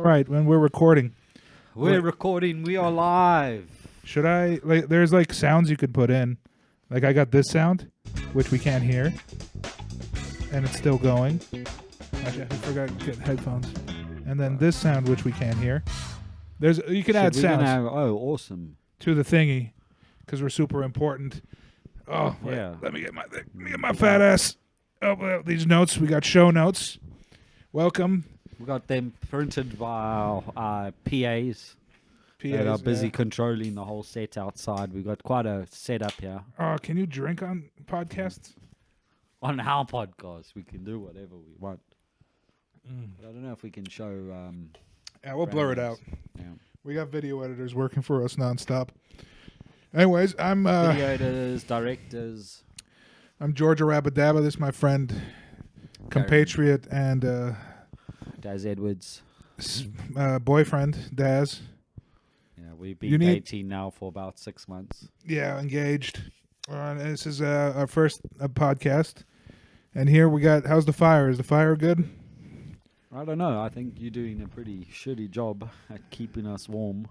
right, when we're recording. We're recording. We are live. Should I, there's sounds you could put in. I got this sound, which we can't hear. And it's still going. Actually, I forgot to get headphones. And then this sound, which we can't hear. You can add sounds. Awesome. To the thingy, because we're super important. Oh, wait, yeah. Let me get my fat ass. Oh, well, these notes. We got show notes. Welcome. We got them printed by our PAs. That are busy controlling the whole set outside. We've got quite a setup here. Can you drink on podcasts? On our podcast, we can do whatever we want. But I don't know if we can show... yeah, we'll blur it out. Yeah. We got video editors working for us nonstop. Anyways, I'm... video editors, directors. I'm Mr.Arabadaba. This is my friend, compatriot, and... Daz Edwards. Boyfriend, Daz. Yeah, we've been dating now for about 6 months. Yeah, engaged. This is our first podcast. And here we got... How's the fire? Is the fire good? I don't know. I think you're doing a pretty shitty job at keeping us warm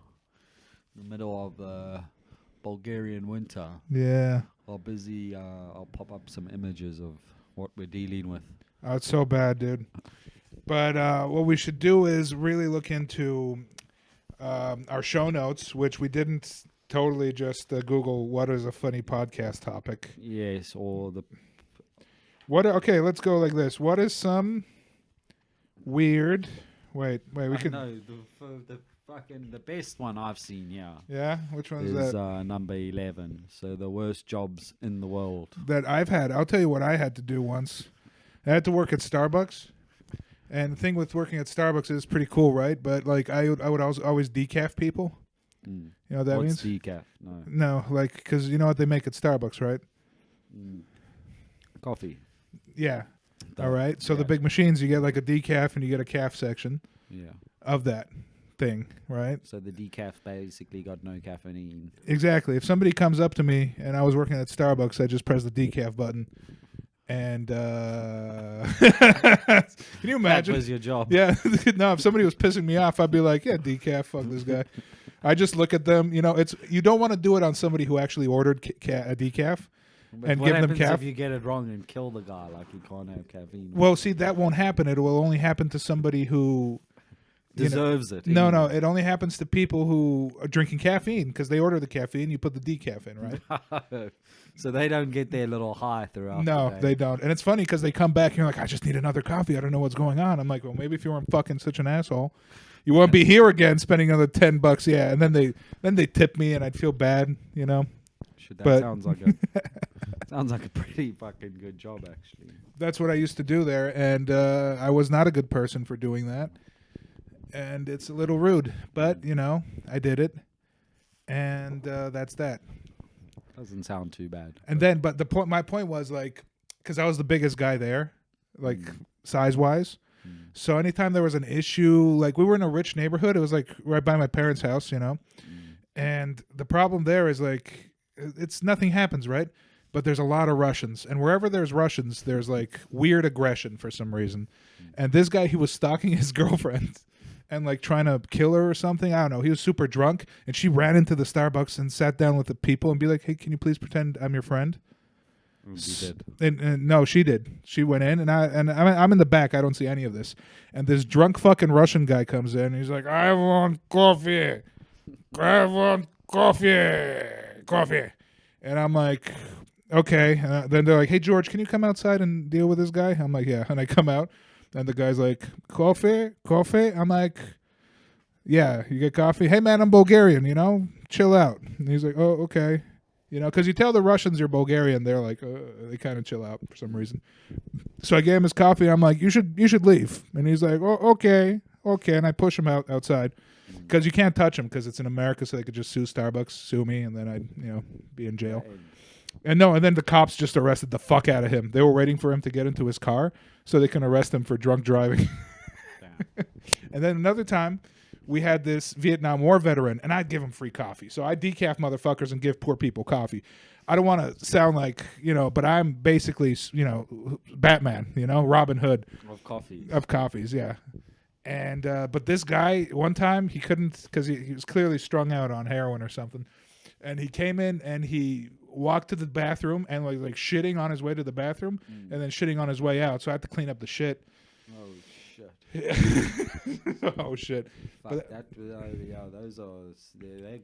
in the middle of the Bulgarian winter. Yeah. I'll pop up some images of what we're dealing with. Oh, it's so bad, dude. But what we should do is really look into our show notes, which we didn't totally just Google what is a funny podcast topic. Yes, or the... Okay, let's go like this. What is some... weird. Wait. We can. No, the best one I've seen. Yeah. Which one is that? Number 11. So the worst jobs in the world that I've had. I'll tell you what I had to do once. I had to work at Starbucks, and the thing with working at Starbucks is pretty cool, right? But I would always decaf people. You know what that What's means? Decaf? No, because you know what they make at Starbucks, right? Coffee. Yeah. All right. So the big machines, you get a decaf and you get a calf section. Yeah. Of that thing, right? So the decaf basically got no caffeine. Exactly. If somebody comes up to me and I was working at Starbucks, I just press the decaf button. And can you imagine? That was your job. Yeah. No, if somebody was pissing me off, I'd be like, yeah, decaf, fuck this guy. I just look at them. You know, you don't want to do it on somebody who actually ordered a decaf. But and what give them happens caffeine. if you get it wrong and kill the guy? Like you can't have caffeine. Well, see, that won't happen. It will only happen to somebody who deserves it. No, it only happens to people who are drinking caffeine because they order the caffeine. You put the decaf in, right? So they don't get their little high throughout. No, the day. they don't. And it's funny because they come back and you're like, I just need another coffee. I don't know what's going on. I'm like, well, maybe if you weren't fucking such an asshole, you won't be here again spending another $10. Yeah, and then they tip me and I'd feel bad, you know. Sounds like a pretty fucking good job, actually. That's what I used to do there, and I was not a good person for doing that. And it's a little rude, but you know, I did it, and that's that. Doesn't sound too bad. And then, but my point was because I was the biggest guy there, size wise. So anytime there was an issue, we were in a rich neighborhood, it was right by my parents' house, you know. And the problem there is it's nothing happens, right? But there's a lot of Russians, and wherever there's Russians, there's weird aggression for some reason. And this guy, he was stalking his girlfriend and trying to kill her or something. I don't know. He was super drunk, and she ran into the Starbucks and sat down with the people and be like, "Hey, can you please pretend I'm your friend?" He did. And no, she did. She went in, and I'm in the back. I don't see any of this. And this drunk fucking Russian guy comes in, and he's like, "I want coffee. I want coffee." And I'm like, okay. Then they're like, "Hey, George, can you come outside and deal with this guy?" I'm like, yeah. And I come out, and the guy's like, coffee? I'm like, yeah, you get coffee? Hey, man, I'm Bulgarian, you know? Chill out. And he's like, oh, okay. You know, because you tell the Russians you're Bulgarian, they're like, they kind of chill out for some reason. So I gave him his coffee. I'm like, you should leave. And he's like, oh, okay. And I push him outside. Because you can't touch them because it's in America, so they could just sue me, and then I'd be in jail. And then the cops just arrested the fuck out of him. They were waiting for him to get into his car so they can arrest him for drunk driving. And then another time, we had this Vietnam War veteran, and I'd give him free coffee. So I decaf motherfuckers and give poor people coffee. I don't want to sound like, but I'm basically, Batman, Robin Hood. Of coffees. Of coffees, yeah. And but this guy, one time, he couldn't, because he was clearly strung out on heroin or something. And he came in and he walked to the bathroom and like shitting on his way to the bathroom and then shitting on his way out. So I had to clean up the shit. Oh shit. Oh shit. Fuck But that. Yeah, they're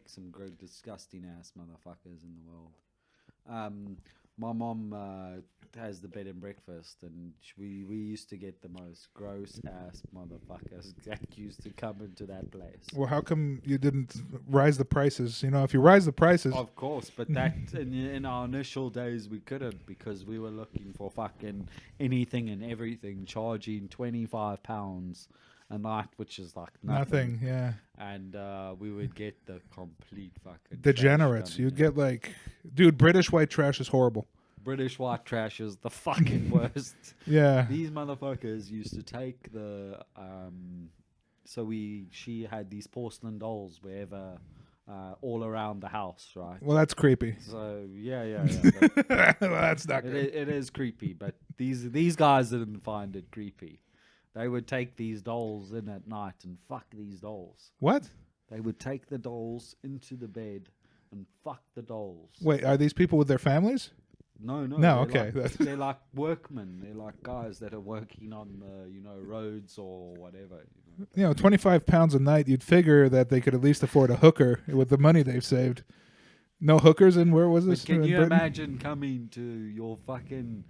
some great, disgusting ass motherfuckers in the world. My mom has the bed and breakfast, and we used to get the most gross ass motherfuckers that used to come into that place. well, how come you didn't rise the prices? You know, if you rise the prices, Of course, but that in our initial days we couldn't, because we were looking for fucking anything and everything, charging £25 a night, which is like nothing. yeah. And we would get the complete fucking Degenerates. trash You'd coming get like, dude, British white trash is horrible. in. British white trash is the fucking worst. Yeah. These motherfuckers used to take the she had these porcelain dolls wherever all around the house, right? Well, that's creepy. So yeah. Well, that's not good. It is creepy, but these guys didn't find it creepy. They would take these dolls in at night and fuck these dolls. What? They would take the dolls into the bed and fuck the dolls. Wait, are these people with their families? No. No, they're okay. Like, they're like workmen. They're like guys that are working on the roads or whatever. You know, £25 a night, you'd figure that they could at least afford a hooker with the money they've saved. No hookers in, where was this? But can in you Britain? imagine coming to your fucking...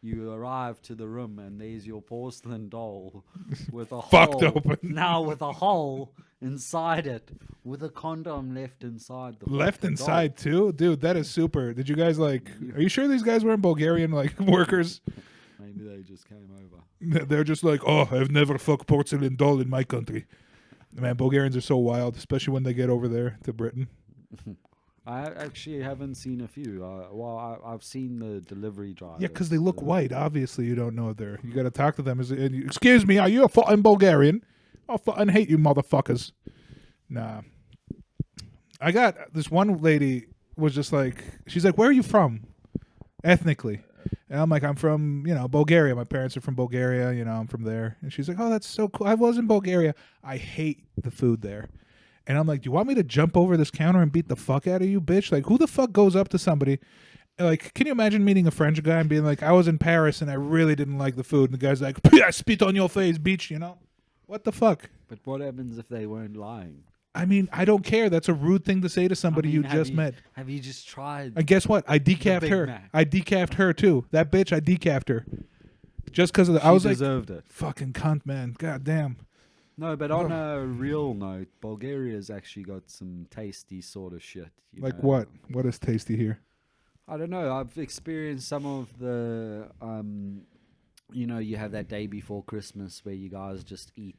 You arrive to the room and there's your porcelain doll with a Fucked hole. open. Now with a hole inside it, with a condom left inside the Left fucking inside too? Dude, that is super. Did you guys like... Are you sure these guys weren't Bulgarian like workers? doll. Maybe they just came over. They're just like, oh, I've never fucked porcelain doll in my country. Man, Bulgarians are so wild, especially when they get over there to Britain. I actually haven't seen a few. I've seen the delivery drivers. Yeah, because they look white. Obviously, you don't know if they're... You got to talk to them. Excuse me, are you a fucking Bulgarian? I fucking hate you motherfuckers. Nah. I got... This one lady was just like... She's like, where are you from? Ethnically. And I'm like, I'm from, Bulgaria. My parents are from Bulgaria. I'm from there. And she's like, oh, that's so cool. I was in Bulgaria. I hate the food there. And I'm like, do you want me to jump over this counter and beat the fuck out of you, bitch? Like, who the fuck goes up to somebody? Like, can you imagine meeting a French guy and being like, I was in Paris and I really didn't like the food. And the guy's like, I spit on your face, bitch, What the fuck? But what happens if they weren't lying? I mean, I don't care. That's a rude thing to say to somebody you just met. Have you just tried? And guess what? I decafed her. Mac. I decafed her, too. That bitch, I decafed her. Just because of the... I was deserved like, it. fucking cunt, man. God damn. No, but on a real note, Bulgaria's actually got some tasty sort of shit. Like what? What is tasty here? I don't know. I've experienced some of the, you have that day before Christmas where you guys just eat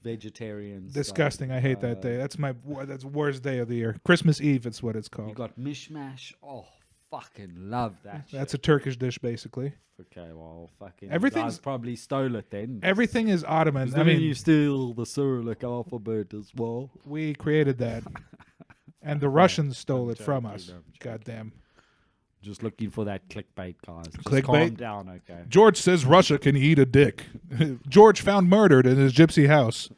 vegetarian Disgusting. stuff. I hate that day. That's worst day of the year. Christmas Eve, it's what it's You called. got mishmash. Oh, fucking love that That's shit. a Turkish dish, basically. Okay, well, fucking Everything's- you guys probably stole it then. Everything is Ottoman. I I mean, you steal the Cyrillic alphabet as well. we created that. And the Russians stole it from joking, us. I'm joking. Goddamn. Just looking for that clickbait, guys. Just Clickbait? calm down, okay? George says Russia can eat a dick. George found murdered in his gypsy house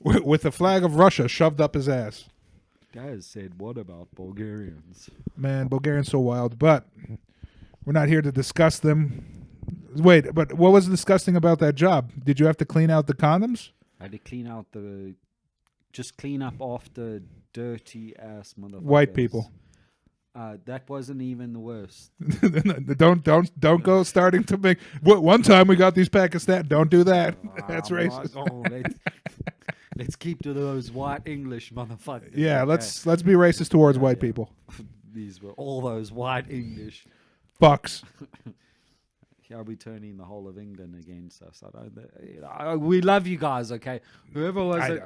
with the flag of Russia shoved up his ass. Guys said, what about Bulgarians? Man, Bulgarians so wild. But we're not here to discuss them. Wait, but what was disgusting about that job? Did you have to clean out the condoms? I had to clean out just clean up after dirty ass motherfuckers. White people. That wasn't even the worst. don't go starting to make. One time we got these Pakistan. Don't do that. That's I'm racist. not- oh, let's keep to those white English motherfuckers. Yeah, okay? let's be racist towards white Yeah. people. These were all those white English. Fucks. I'll be turning the whole of England against us. We love you guys, okay? Whoever was it.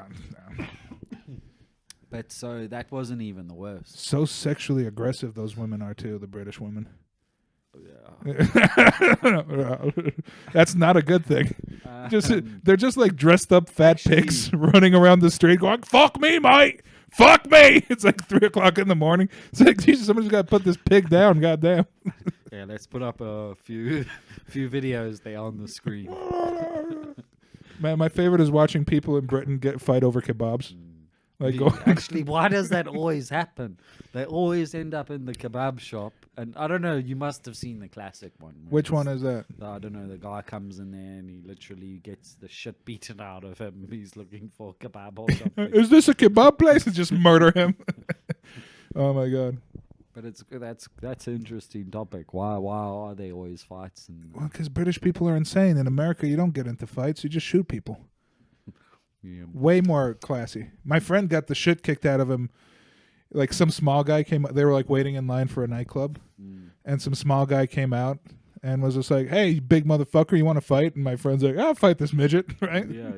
But so that wasn't even the worst. So sexually aggressive those women are too. The British women. Yeah. That's not a good thing. Um, They're just like dressed up fat actually- pigs running around the street going, "Fuck me, mate! Fuck me!" It's like 3:00 in the morning. It's like, Jesus, somebody's got to put this pig down. Goddamn. Yeah, let's put up a few videos there on the screen. My favorite is watching people in Britain fight over kebabs. Like, Actually, why does that always happen? They always end up in the kebab shop, and I don't know. You must have seen the classic one. where which one it's- is that? I don't know. The guy comes in there and he literally gets the shit beaten out of him. He's looking for kebab or something. Is this a kebab place? And just murder him. Oh my god. But that's an interesting topic. Why are there always fights? And Well, because British people are insane. In America, you don't get into fights. You just shoot people. yeah. Way more classy. My friend got the shit kicked out of him. Like some small guy came. They were like waiting in line for a nightclub, and some small guy came out and was just like, "Hey, big motherfucker, you want to fight?" And my friend's like, "I'll fight this midget," right? yeah.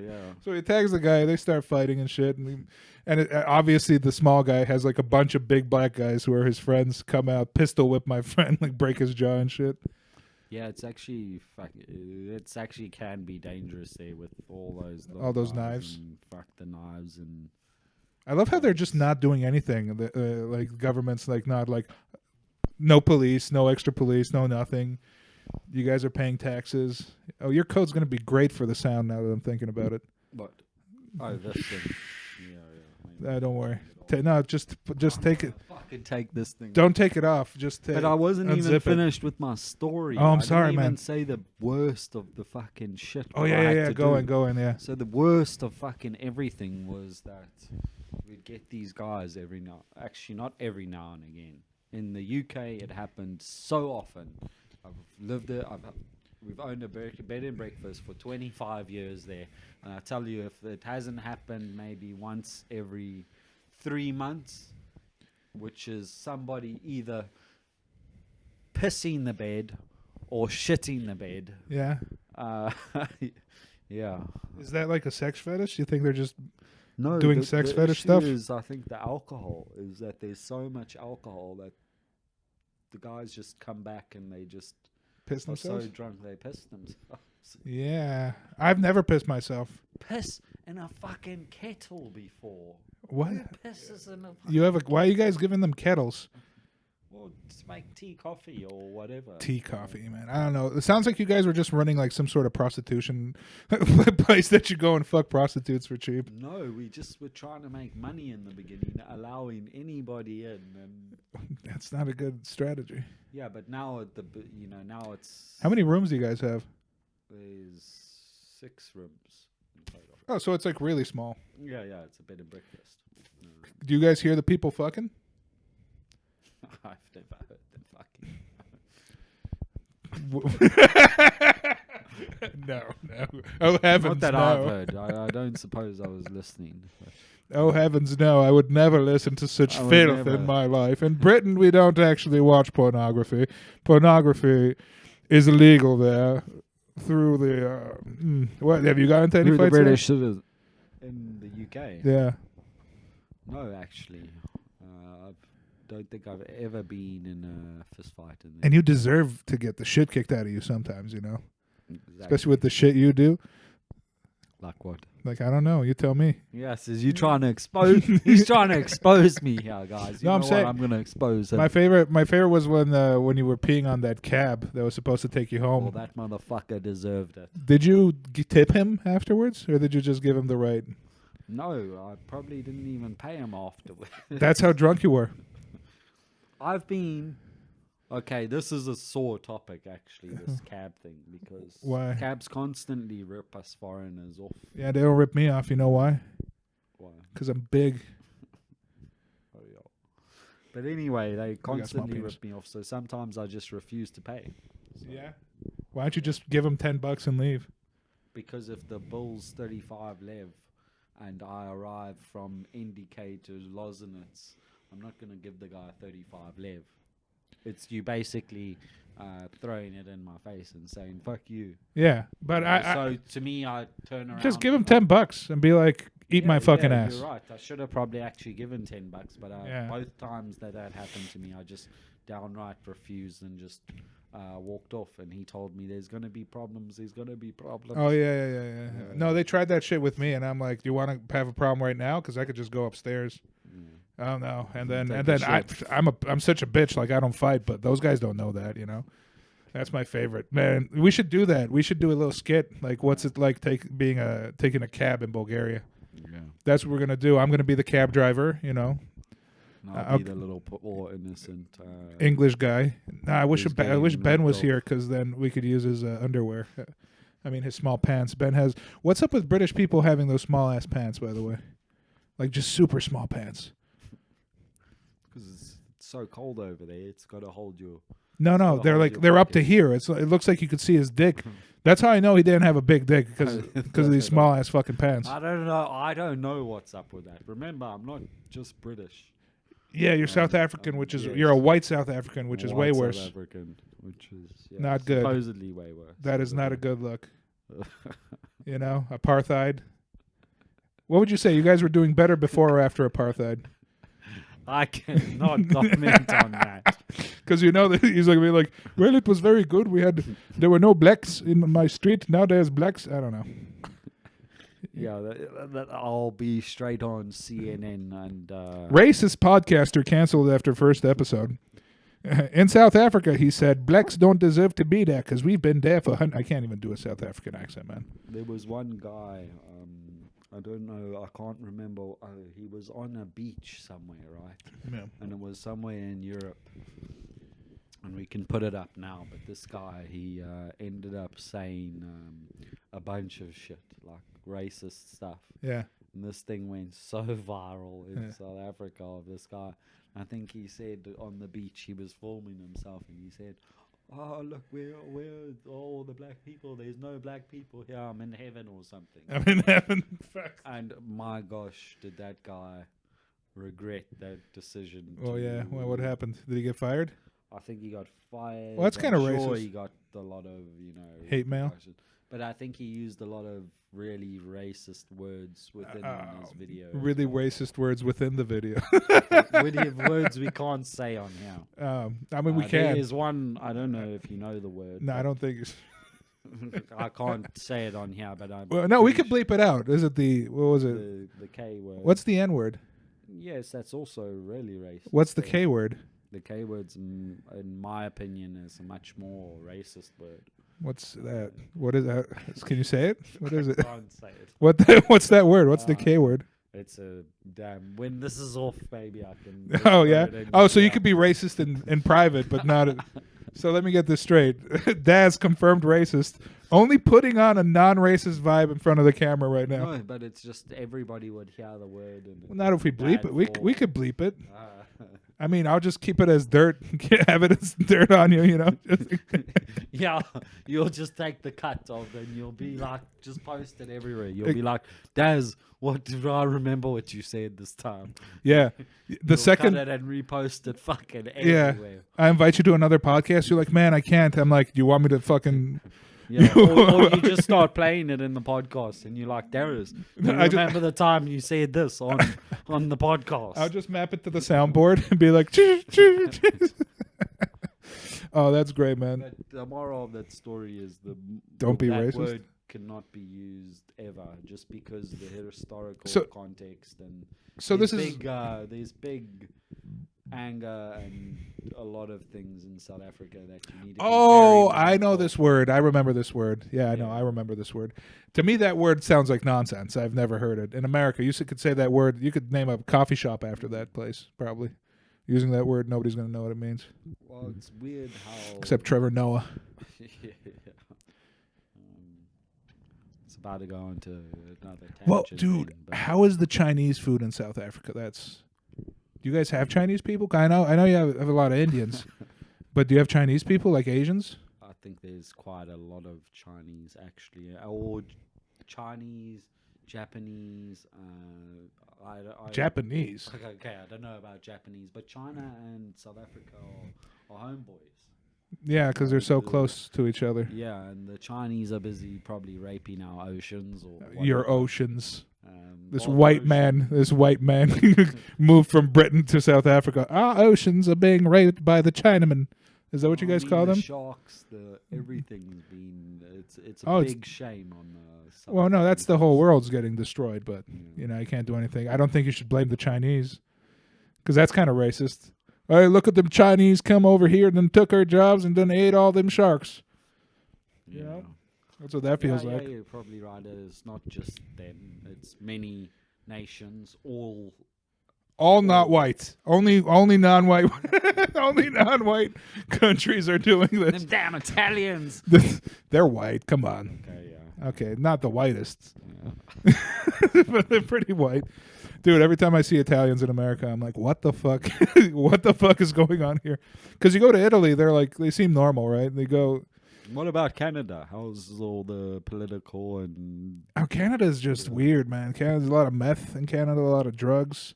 So he tags the guy. They start fighting and shit. And obviously the small guy has like a bunch of big black guys who are his friends come out, pistol whip my friend, like break his jaw and shit. Yeah, it's actually can be dangerous there with all those knives. and fuck the knives and I love how they're just not doing anything. Like the government's like not like no police, no extra police, no nothing. You guys are paying taxes. Oh, your code's gonna be great for the sound now that I'm thinking about it. But this thing. Yeah. Don't worry. No, just take it. Fucking take this thing. Don't take it off. Just But I wasn't even unzip it. finished with my story. Oh, I'm I sorry, didn't man. even say the worst of the fucking shit. Oh that I yeah, had yeah. to Go do. in, yeah. So the worst of fucking everything was that we'd get these guys actually not every now and again. In the UK, it happened so often. I've lived it. We've owned a bed and breakfast for 25 years there, and I tell you, if it hasn't happened maybe once every 3 months, which is somebody either pissing the bed or shitting the bed. Yeah. Yeah. Is that like a sex fetish? You think they're just No, doing sex fetish issue stuff? Is I think the alcohol is that there's so much alcohol that the guys just come back and they just piss are themselves? so drunk they piss themselves. Yeah. I've never pissed myself. Piss in a fucking kettle before. What? Who pisses in a You have why are you guys giving them kettles? Well, just make tea, coffee, or whatever. Tea, coffee, man. I don't know. It sounds like you guys were just running like some sort of prostitution place that you go and fuck prostitutes for cheap. No, we just were trying to make money in the beginning, allowing anybody in, and That's not a good strategy. yeah. But now now it's How many rooms do you guys have? There's 6 rooms in total. Oh, so it's like really small. Yeah, it's a bed and breakfast. Do you guys hear the people fucking? I've never heard them fucking. No. Oh heavens, Not that no. I've heard. I don't suppose I was listening. Oh heavens, no! I would never listen to such I would filth never. in my life. In Britain, we don't actually watch pornography. Pornography is illegal there through the. What have you got into any Through the fights? there? British citizens in the UK. Yeah. No, actually, I don't think I've ever been in a fist fight. And you deserve to get the shit kicked out of you sometimes, you know, Exactly. especially with the shit you do. Like what? Like I don't know. You tell me. Yes, is you trying to expose? He's trying to expose me here, guys. You No, know I'm what? saying- I'm going to expose him. My favorite was when you were peeing on that cab that was supposed to take you home. Well, that motherfucker deserved it. Did you tip him afterwards, or did you just give him the right? No, I probably didn't even pay him afterwards. That's how drunk you were. I've been. Okay, this is a sore topic, actually, this cab thing, because Why? cabs constantly rip us foreigners off. Yeah, they don't rip me off. You know why? Why? Because I'm big. Oh, yeah. But anyway, they small constantly penis. rip me off, so sometimes I just refuse to pay. So- Yeah. Why don't you just give him $10 and leave? Because if the bill's 35 lev and I arrive from NDK to Lozenitz, I'm not going to give the guy 35 lev. It's you basically throwing it in my face and saying, fuck you. Yeah, but So to me, I turn around. just give him $10 and be like, eat my fucking yeah, ass. You're right. I should have probably actually given $10, but Yeah. both times that happened to me, I just downright refused and just walked off. And he told me, "There's gonna be problems. There's gonna be problems." Oh yeah. No, they tried that shit with me, and I'm like, "Do you want to have a problem right now? Because I could just go upstairs." Oh no, and then Take a I'm such a bitch. Like I don't fight, but those guys don't know that, you know. That's my favorite, man. We should do that. We should do a little skit. Like, what's it like taking a cab in Bulgaria? Yeah. That's what we're gonna do. I'm gonna be the cab driver. You know, And I'll be the little poor innocent English guy. Nah, I wish who's Ben getting was ripped here because then we could use his underwear. I mean, his small pants. Ben has. What's up with British people having those small ass pants? By the way, like just super small pants. because it's so cold over there. It's got to hold you. No, gotta they're hold like your they're up to pocket. here. It looks like you could see his dick. That's how I know he didn't have a big dick because of these small ass fucking pants. I don't know. I don't know what's up with that. Remember, I'm not just British. Yeah, you're South African, which is yes. you're a white South African, which is way White worse. South African, which is Not good. Supposedly way worse. That is not a good look. You know, apartheid. What would you say? You guys were doing better before or after apartheid? I cannot comment on that. Because you know that he's like, well, it was very good. There were no blacks in my street. Now there's blacks. I don't know. Yeah, that I'll be straight on CNN and Racist podcaster canceled after first episode. In South Africa, he said, blacks don't deserve to be there because we've been there for I can't even do a South African accent, man. there was one guy. I don't know. I can't remember. He was on a beach somewhere, right? Yeah. And it was somewhere in Europe. And we can put it up now. But this guy, he ended up saying a bunch of shit, like racist stuff. Yeah. And this thing went so viral in South Africa of this guy. I think he said on the beach he was filming himself and he said, "Oh, look, we're all the black people. There's no black people here. I'm in heaven or something." I'm in heaven. And my gosh, did that guy regret that decision. Oh, yeah. Well, what happened? Did he get fired? I think he got fired. Well, that's I'm kinda sure racist. He got a lot of, Hate mail? repercussions. But I think he used a lot of really racist words within his video. Really racist words within the video. Words we can't say on here. I mean, we can. There's one, I don't know if you know the word. No, I don't think it's... I can't say it on here, but I'm... Well, no, we could bleep it out. Is it what was it? The K word. What's the N word? Yes, that's also really racist. What's the K word? The K word's, in my opinion, is a much more racist word. What's that? What is that? Can you say it? What is it? I can't say it. What's that word? What's the K word? It's a damn... When this is off, baby, I can... Oh, yeah? Oh, so you could be racist in private, but not... So let me get this straight. Daz confirmed racist. Only putting on a non-racist vibe in front of the camera right now. No, but it's just everybody would hear the word. And Well, not if we bleep it. We could bleep it. Uh, I mean, I'll just keep it as dirt. Have it as dirt on you, you know? yeah, you'll just take the cut of it and you'll be like, just post it everywhere. You'll be like, Daz, what did I remember what you said this time? Yeah. You'll cut it and repost it fucking everywhere. I invite you to another podcast. You're like, man, I can't. I'm like, do you want me to fucking... Yeah, or you just start playing it in the podcast and you're like, Darius, do you remember the time you said this on the podcast? I'll just map it to the soundboard and be like, choo, choo, choo. Oh, that's great, man. But the moral of that story is Don't be that racist. word cannot be used ever just because the historical context and So there's this is... there's big anger and a lot of things in South Africa that you need to be Oh, very I know mindful. this word. I remember this word. Yeah, I know. I remember this word. To me, that word sounds like nonsense. I've never heard it. In America, you could say that word. You could name a coffee shop after that place, probably. Using that word, nobody's going to know what it means. Well, it's weird how... Except Trevor Noah. Yeah. It's about to go into another tangent. Well, dude, thing, but- how is the Chinese food in South Africa? Do you guys have Chinese people? I know you have a lot of Indians. But do you have Chinese people, like Asians? I think there's quite a lot of Chinese, actually. Or Chinese, Japanese. Japanese? Okay, I don't know about Japanese, but China and South Africa are homeboys. Yeah, because they're so close to each other. Yeah, and the Chinese are busy probably raping our oceans or Your whatever. oceans. This our white ocean. man moved from Britain to South Africa. Our oceans are being raped by the Chinamen. Is that what you guys call the them? Sharks, everything's been. It's a big shame on the. South Well, no, that's the whole Africans. world's getting destroyed, but you can't do anything. I don't think you should blame the Chinese because that's kind of racist. Hey, look at them Chinese come over here and then took our jobs and then ate all them sharks. Yeah. Yeah. That's what that feels like. Yeah, you're probably right. It's not just them. It's many nations, All not white. Only non-white. Only non-white countries are doing them this. damn Italians. They're white. Come on. Okay, yeah. Okay, not the whitest, Yeah. but they're pretty white. Dude, every time I see Italians in America, I'm like, what the fuck? What the fuck is going on here? Because you go to Italy, they seem normal, right? They go, What about Canada? How's all the political and oh, Canada's just weird, man. Canada's a lot of meth in Canada, a lot of drugs.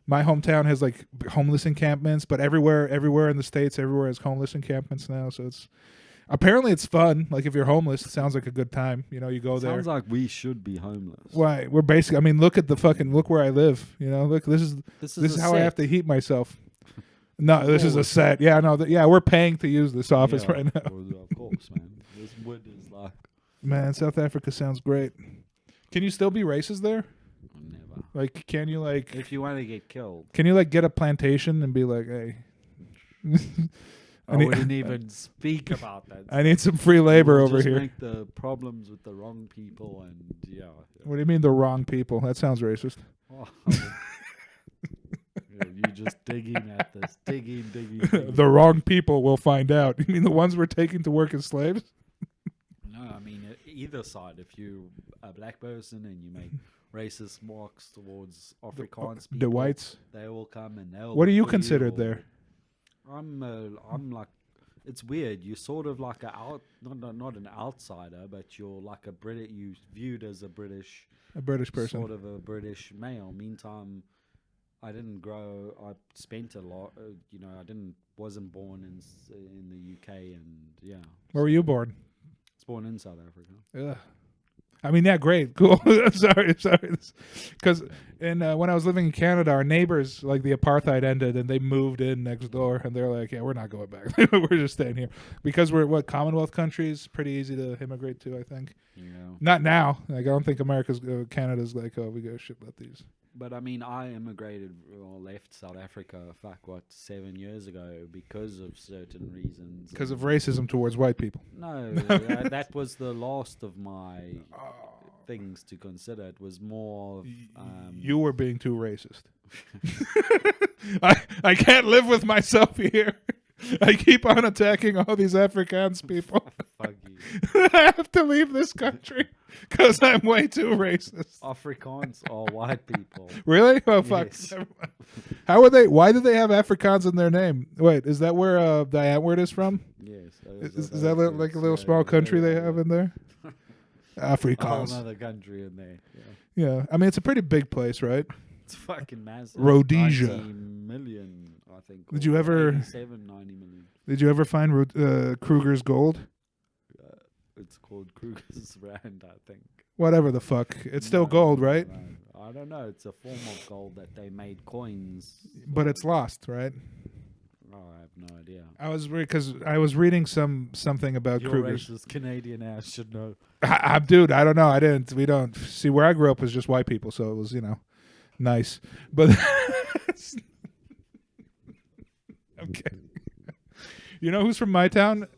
My hometown has like homeless encampments, but everywhere in the States, everywhere has homeless encampments now. So apparently it's fun. Like if you're homeless, it sounds like a good time. You know, you go there. Sounds like we should be homeless. Why? We're basically, I mean, look where I live. You know, look, this is how I have to heat myself. No, this is a set. Yeah, no, we're paying to use this office right now. Of course, man. This wood is like Man, South Africa sounds great. Can you still be racist there? never. Like, can you like? If you want to get killed, Can you like get a plantation and be like, hey? I wouldn't even speak about that. I need some free labor We'll over just here. Make the problems with the wrong people, and yeah. What do you mean the wrong people? That sounds racist. Oh, yeah, you just digging at this, digging. The wrong people will find out. You mean the ones we're taking to work as slaves? No, I mean either side. If you're a black person and you make racist marks towards Afrikaans people, The whites. they will come and they'll. What are you kill considered or- there? I'm like, it's weird. You're sort of like not an outsider, but you're like you viewed as a British person. sort of a British male. Meantime, I didn't grow. I spent a lot. Wasn't born in the UK, and yeah. Where were you born? I was born in South Africa. Ugh. I mean, yeah, great, cool. sorry. Because when I was living in Canada, our neighbors, like the apartheid ended, and they moved in next door, and they're like, "Yeah, we're not going back. We're just staying here because we're Commonwealth countries. Pretty easy to immigrate to, I think. Yeah. Not now. Like I don't think Canada's like, oh, we go shit about these. But I mean, I immigrated or left South Africa, 7 years ago because of certain reasons. Because of racism towards white people. No, that was the last of my things to consider. It was more of, you were being too racist. I can't live with myself here. I keep on attacking all these Afrikaans people. Fuck you. I have to leave this country because I'm way too racist. Afrikaans are white people. Really? Oh, fuck. Yes. Never mind. How are they? Why do they have Afrikaans in their name? Wait, is that where the Antwoord is from? Yes. Is that like a little small country they have in there? A whole Afrikaans. other country in there. Yeah. Yeah. I mean, it's a pretty big place, right? It's fucking massive. Rhodesia. 90 million, I think. Did or you ever- 87, 90 million. Did you ever find Kruger's gold? It's called Kruger's Rand, I think. Whatever the fuck. It's still gold, right? No, I don't know. It's a form of gold that they made coins. But it's lost, right? Oh, I have no idea. Because I was reading something about Your Kruger's. racist Canadian ass should know. Dude, I don't know. We don't see where I grew up was just white people, so it was nice. But okay, you know who's from my town?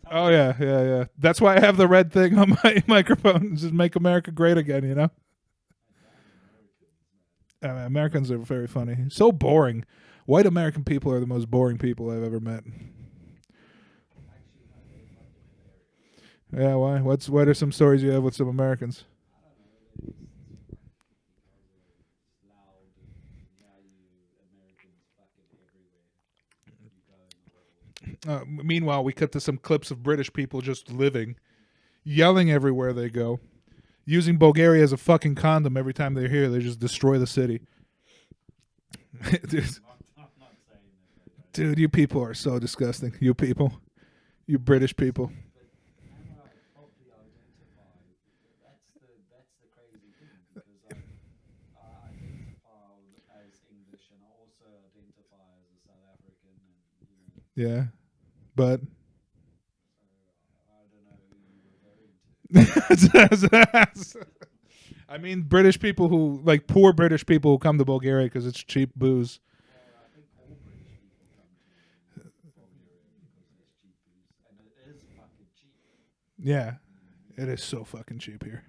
Oh yeah. That's why I have the red thing on my microphone. Just make America great again, Americans are very funny. So boring. White American people are the most boring people I've ever met. Yeah, why? What are some stories you have with some Americans? Meanwhile, we cut to some clips of British people just living, yelling everywhere they go, using Bulgaria as a fucking condom every time they're here. They just destroy the city. Dude, you people are so disgusting. You people. You British people. Yeah, but I mean, British people who like poor British people who come to Bulgaria because it's cheap booze. I think all British people come to Bulgaria because it's cheap booze, and it is fucking cheap. Yeah, it is so fucking cheap here.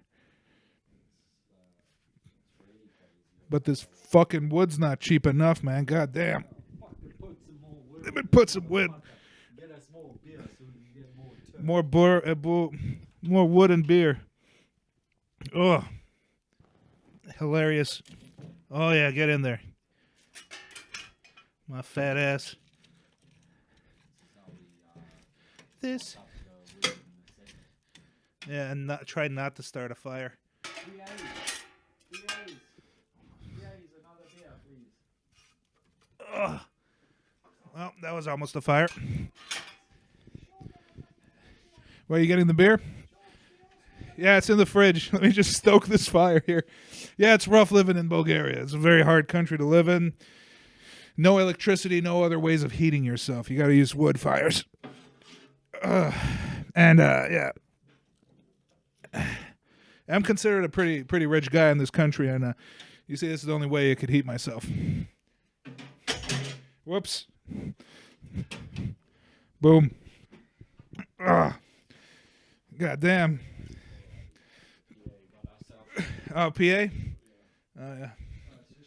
It's really crazy. But this fucking wood's not cheap enough, man. God damn. Fucking put some more wood. Let me put some wood. Get us more beer so we can get more turf. More wood and beer. Oh, hilarious. Oh yeah, get in there. My fat ass. This. Yeah, and try not to start a fire. another beer, please. Ugh. Well, that was almost a fire. Where are you getting the beer? Yeah, it's in the fridge. Let me just stoke this fire here. Yeah, it's rough living in Bulgaria. It's a very hard country to live in. No electricity, no other ways of heating yourself. You got to use wood fires. Yeah. I'm considered a pretty rich guy in this country, and you see, this is the only way I could heat myself. Whoops. Boom. God damn. Oh, PA? Oh, yeah.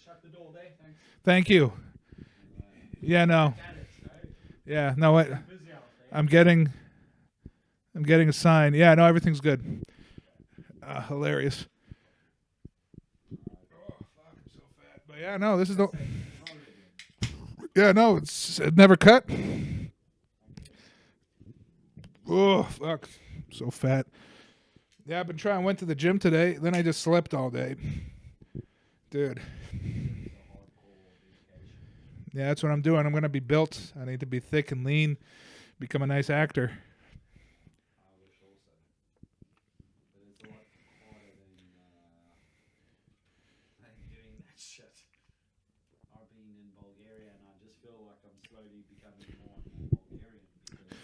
Shut the door there, thanks. Thank you. Yeah, no. Yeah, no, what? I'm getting a sign. Yeah, no, everything's good. Hilarious. Oh, fuck, I'm so fat. But yeah, no, this is the... Yeah, no, it never cut. Oh, fuck. I'm so fat. Yeah, I've been trying. Went to the gym today. Then I just slept all day. Dude. Yeah, that's what I'm doing. I'm going to be built. I need to be thick and lean. Become a nice actor. I wish also. But it's a lot harder than doing that shit. I've been in Bulgaria and I just feel like I'm slowly becoming more and more Bulgarian because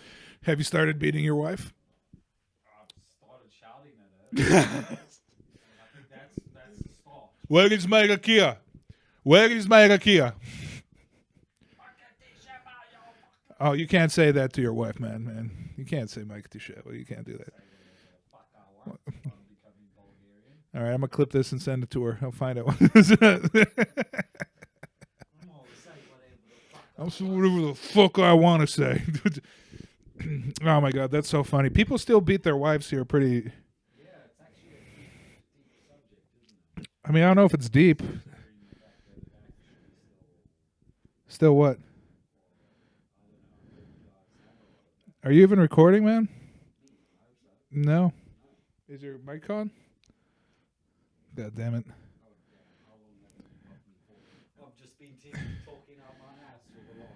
Have you started beating your wife? I've started shouting at her. And I think that's the start. Where is my rakia? Where is my rakia? Oh, you can't say that to your wife, man. You can't say Mike Tisheва. You can't do that. Fuck our wife. I'm becoming Bulgarian. All right, I'm going to clip this and send it to her. I'll find out. I'm all say whatever the fuck. I'll say whatever the fuck I want to say. Oh, my God. That's so funny. People still beat their wives here pretty... Yeah, it's actually a deep subject, isn't it? I mean, I don't know if it's deep. Still what? Are you even recording, man? No. Is your mic on? God damn it. I've just been talking out my ass for the last.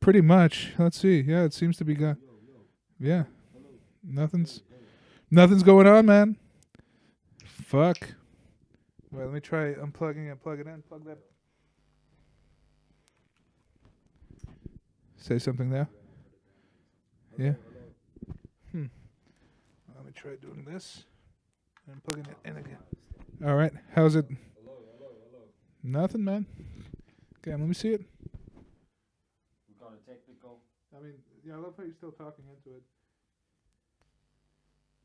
Pretty much. Let's see. Yeah, it seems to be gone. Yeah. Nothing's going on, man. Fuck. Wait, let me try unplugging and plug it in. Plug that. Say something there. Yeah. Let me try doing this and plugging it in again. All right. How's it? Hello. Nothing, man. Okay, let me see it. We got a technical. I mean, yeah, I love how you're still talking into it.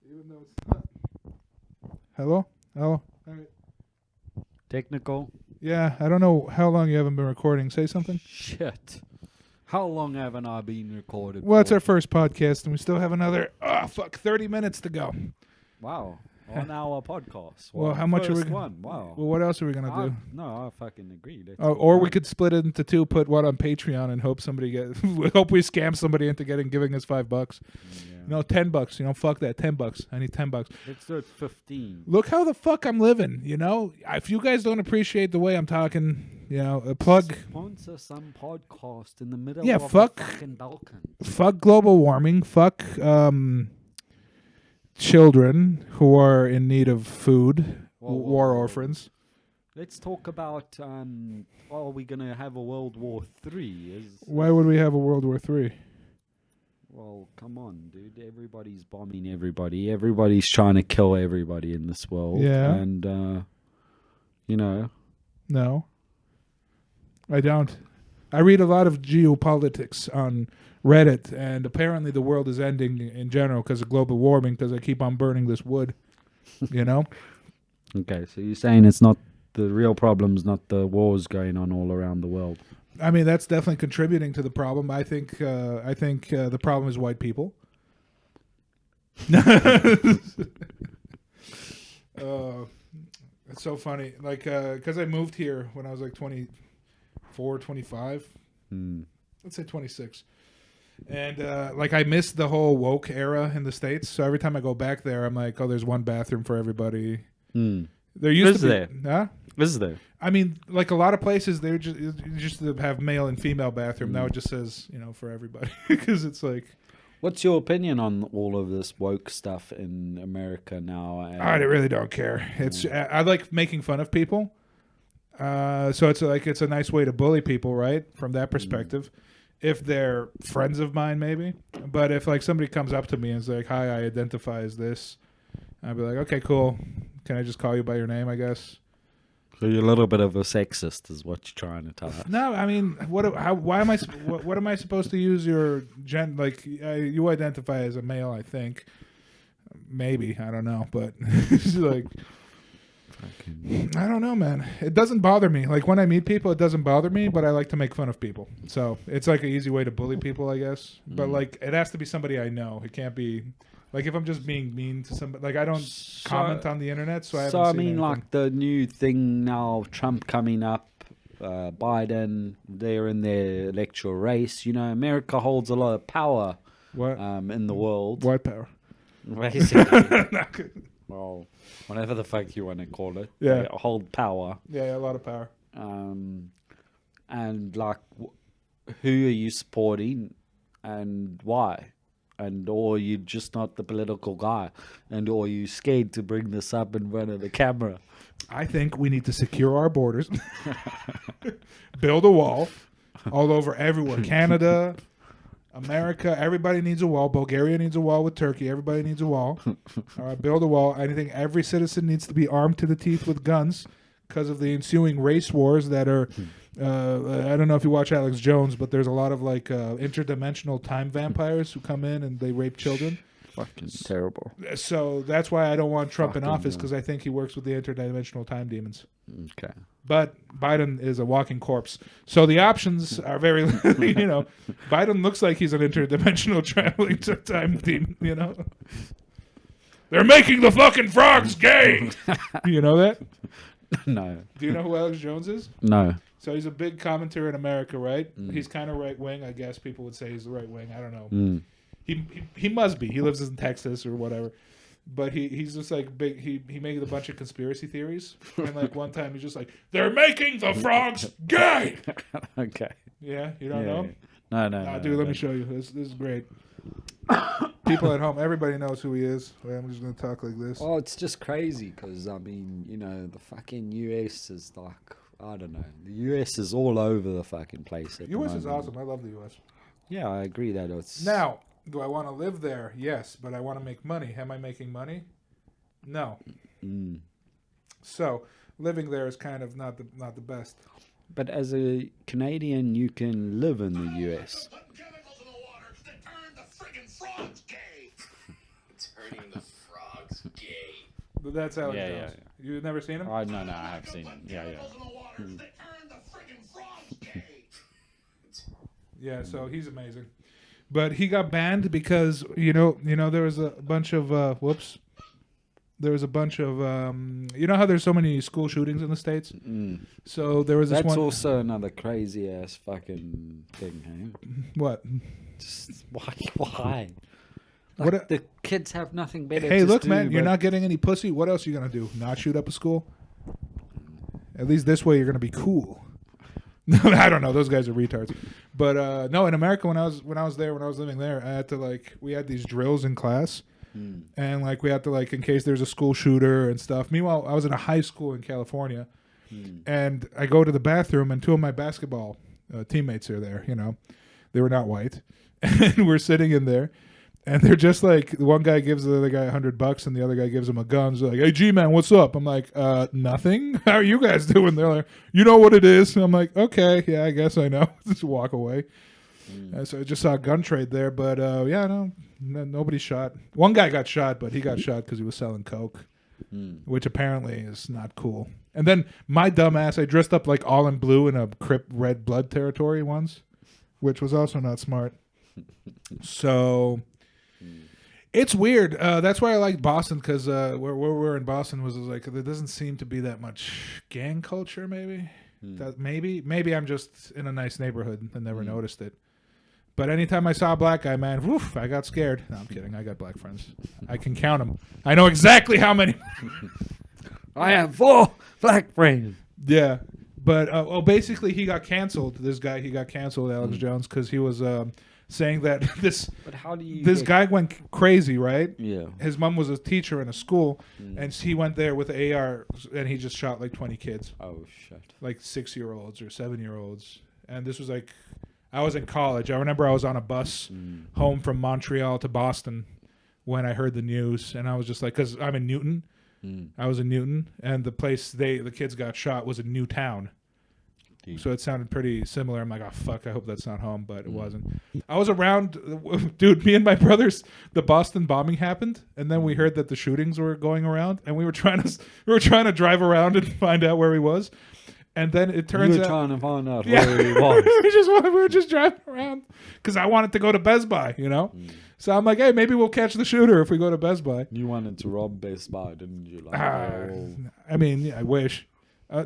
Even though it's not. Hello? All right. Technical. Yeah, I don't know how long you haven't been recording. Say something. Shit. How long haven't I been recorded? Well, it's for? our first podcast, and we still have another 30 minutes to go. Wow. On our podcast. Well, how much are we first one? Wow. Well, what else are we gonna do? No, I fucking agree. Let's Oh, go or on. we could split it into two, put one on Patreon, and hope somebody hope we scam somebody into giving us $5. Yeah. No, $10. Fuck that. $10. I need $10. Let's do it 15. Look how the fuck I'm living. If you guys don't appreciate the way I'm talking, a plug. Sponsor some podcast in the middle Yeah, of fuck. the fucking Balkan. Fuck global warming. Fuck children who are in need of food. Whoa, War whoa. orphans. Let's talk about are we gonna have a World War III? Why would we have a World War III? Well, come on, dude. Everybody's bombing everybody. Everybody's trying to kill everybody in this world. Yeah. And You know. No, I don't. I read a lot of geopolitics on Reddit, and apparently the world is ending in general because of global warming. Because I keep on burning this wood. You know. Okay, so you're saying it's not the real problem's not the wars going on all around the world. I mean, that's definitely contributing to the problem. I think the problem is white people. It's so funny. Like, because I moved here when I was like 24, 25. Let's say 26. And, like, I missed the whole woke era in the States. So every time I go back there, I'm like, oh, there's one bathroom for everybody. There used to be. Huh? Is there? I mean, like a lot of places, they just have male and female bathroom. Now it just says, for everybody. Because it's like... What's your opinion on all of this woke stuff in America now? I really don't care. It's I like making fun of people. So it's a nice way to bully people, right? From that perspective. If they're friends of mine, maybe. But if like somebody comes up to me and is like, "Hi, I identify as this," I'd be like, "Okay, cool. Can I just call you by your name, I guess?" So you're a little bit of a sexist, is what you're trying to tell us. No, I mean, what am I supposed to use your like? You identify as a male, I think. Maybe, I don't know, but it's like, I don't know, man. It doesn't bother me. Like when I meet people, it doesn't bother me, but I like to make fun of people. So it's like an easy way to bully people, I guess. But like, it has to be somebody I know. It can't be. Like if I'm just being mean to somebody, like I don't comment on the internet, so I haven't seen anything. Like the new thing now, Trump coming up, Biden, they're in their electoral race. America holds a lot of power. What? In the world. White power. Basically. Well, whatever the fuck you want to call it. Yeah. They hold power. Yeah, a lot of power. And like, who are you supporting, and why? Or you're just not the political guy, or you scared to bring this up in front of the camera. I think we need to secure our borders, build a wall all over everywhere. Canada, America, everybody needs a wall. Bulgaria needs a wall with Turkey. Everybody needs a wall. All right, build a wall. I think every citizen needs to be armed to the teeth with guns because of the ensuing race wars that are... I don't know if you watch Alex Jones, but there's a lot of like interdimensional time vampires who come in and they rape children. Fucking terrible. So that's why I don't want Trump in office, because I think he works with the interdimensional time demons. Okay. But Biden is a walking corpse. So the options are very, Biden looks like he's an interdimensional traveling time demon, They're making the fucking frogs gay! You know that? No. Do you know who Alex Jones is? No. So he's a big commentator in America, right? He's kind of right wing. I guess people would say he's the right wing. I don't know. He must be. He lives in Texas or whatever. But he's just like big. He made a bunch of conspiracy theories. And like one time he's just like, they're making the frogs gay. Okay. Yeah, you don't know? No. Dude, let me show you. This is great. People at home, everybody knows who he is. Wait, I'm just gonna talk like this. Oh, it's just crazy because I mean, the fucking US is like. I don't know. The US is all over the fucking place. The US is awesome. I love the US. Yeah, I agree that it's... Now, do I want to live there? Yes, but I want to make money. Am I making money? No. So, living there is kind of not the best. But as a Canadian, you can live in the US. Turning the frogs gay. But that's how it goes. Yeah. You've never seen him? Oh, no, I have seen him. Yeah. Yeah, so he's amazing. But he got banned because, there was a bunch of, There was a bunch of, you know how there's so many school shootings in the States? So there was this one. That's also another crazy ass fucking thing, hey? What? Just why? Like the kids have nothing better to do. Hey, look, man, you're not getting any pussy. What else are you going to do? Not shoot up a school? At least this way you're going to be cool. I don't know. Those guys are retards. But no, in America, when I was living there, I had to we had these drills in class. And we had to in case there's a school shooter and stuff. Meanwhile, I was in a high school in California. And I go to the bathroom and two of my basketball teammates are there, They were not white. And we're sitting in there. And they're just like, one guy gives the other guy $100 and the other guy gives him a gun. So like, hey, G-Man, what's up? I'm like, nothing. How are you guys doing? They're like, you know what it is? And I'm like, okay, yeah, I guess I know. Just walk away. And so I just saw a gun trade there. But yeah, no, nobody shot. One guy got shot, but he got shot because he was selling coke, which apparently is not cool. And then my dumb ass, I dressed up like all in blue in a Crip Red Blood territory once, which was also not smart. So it's weird. That's why I like Boston, because where we were in Boston was like, there doesn't seem to be that much gang culture. Maybe maybe I'm just in a nice neighborhood and never noticed it. But anytime I saw a black guy, man, woof, I got scared. No, I'm kidding. I got black friends. I can count them. I know exactly how many. I have 4 black friends. Yeah. But basically he got canceled. This guy, he got canceled, Alex Jones, because he was saying that But how do you? this guy went crazy, right? Yeah. His mom was a teacher in a school, and he went there with the AR, and he just shot like 20 kids, Oh shit. like 6-year-olds or 7-year-olds. And this was like, I was in college. I remember I was on a bus home from Montreal to Boston when I heard the news, and I was just like, because I'm in Newton. I was in Newton, and the place the kids got shot was in Newtown. So it sounded pretty similar. I'm like, oh, fuck, I hope that's not home, but it wasn't. I was around, dude, me and my brothers, the Boston bombing happened, and then we heard that the shootings were going around, and we were trying to drive around and find out where he was. And then it turns You were out... trying to find out Yeah. where he was. we were just driving around because I wanted to go to Best Buy, you know? So I'm like, hey, maybe we'll catch the shooter if we go to Best Buy. You wanted to rob Best Buy, didn't you? Like, I mean, yeah, I wish.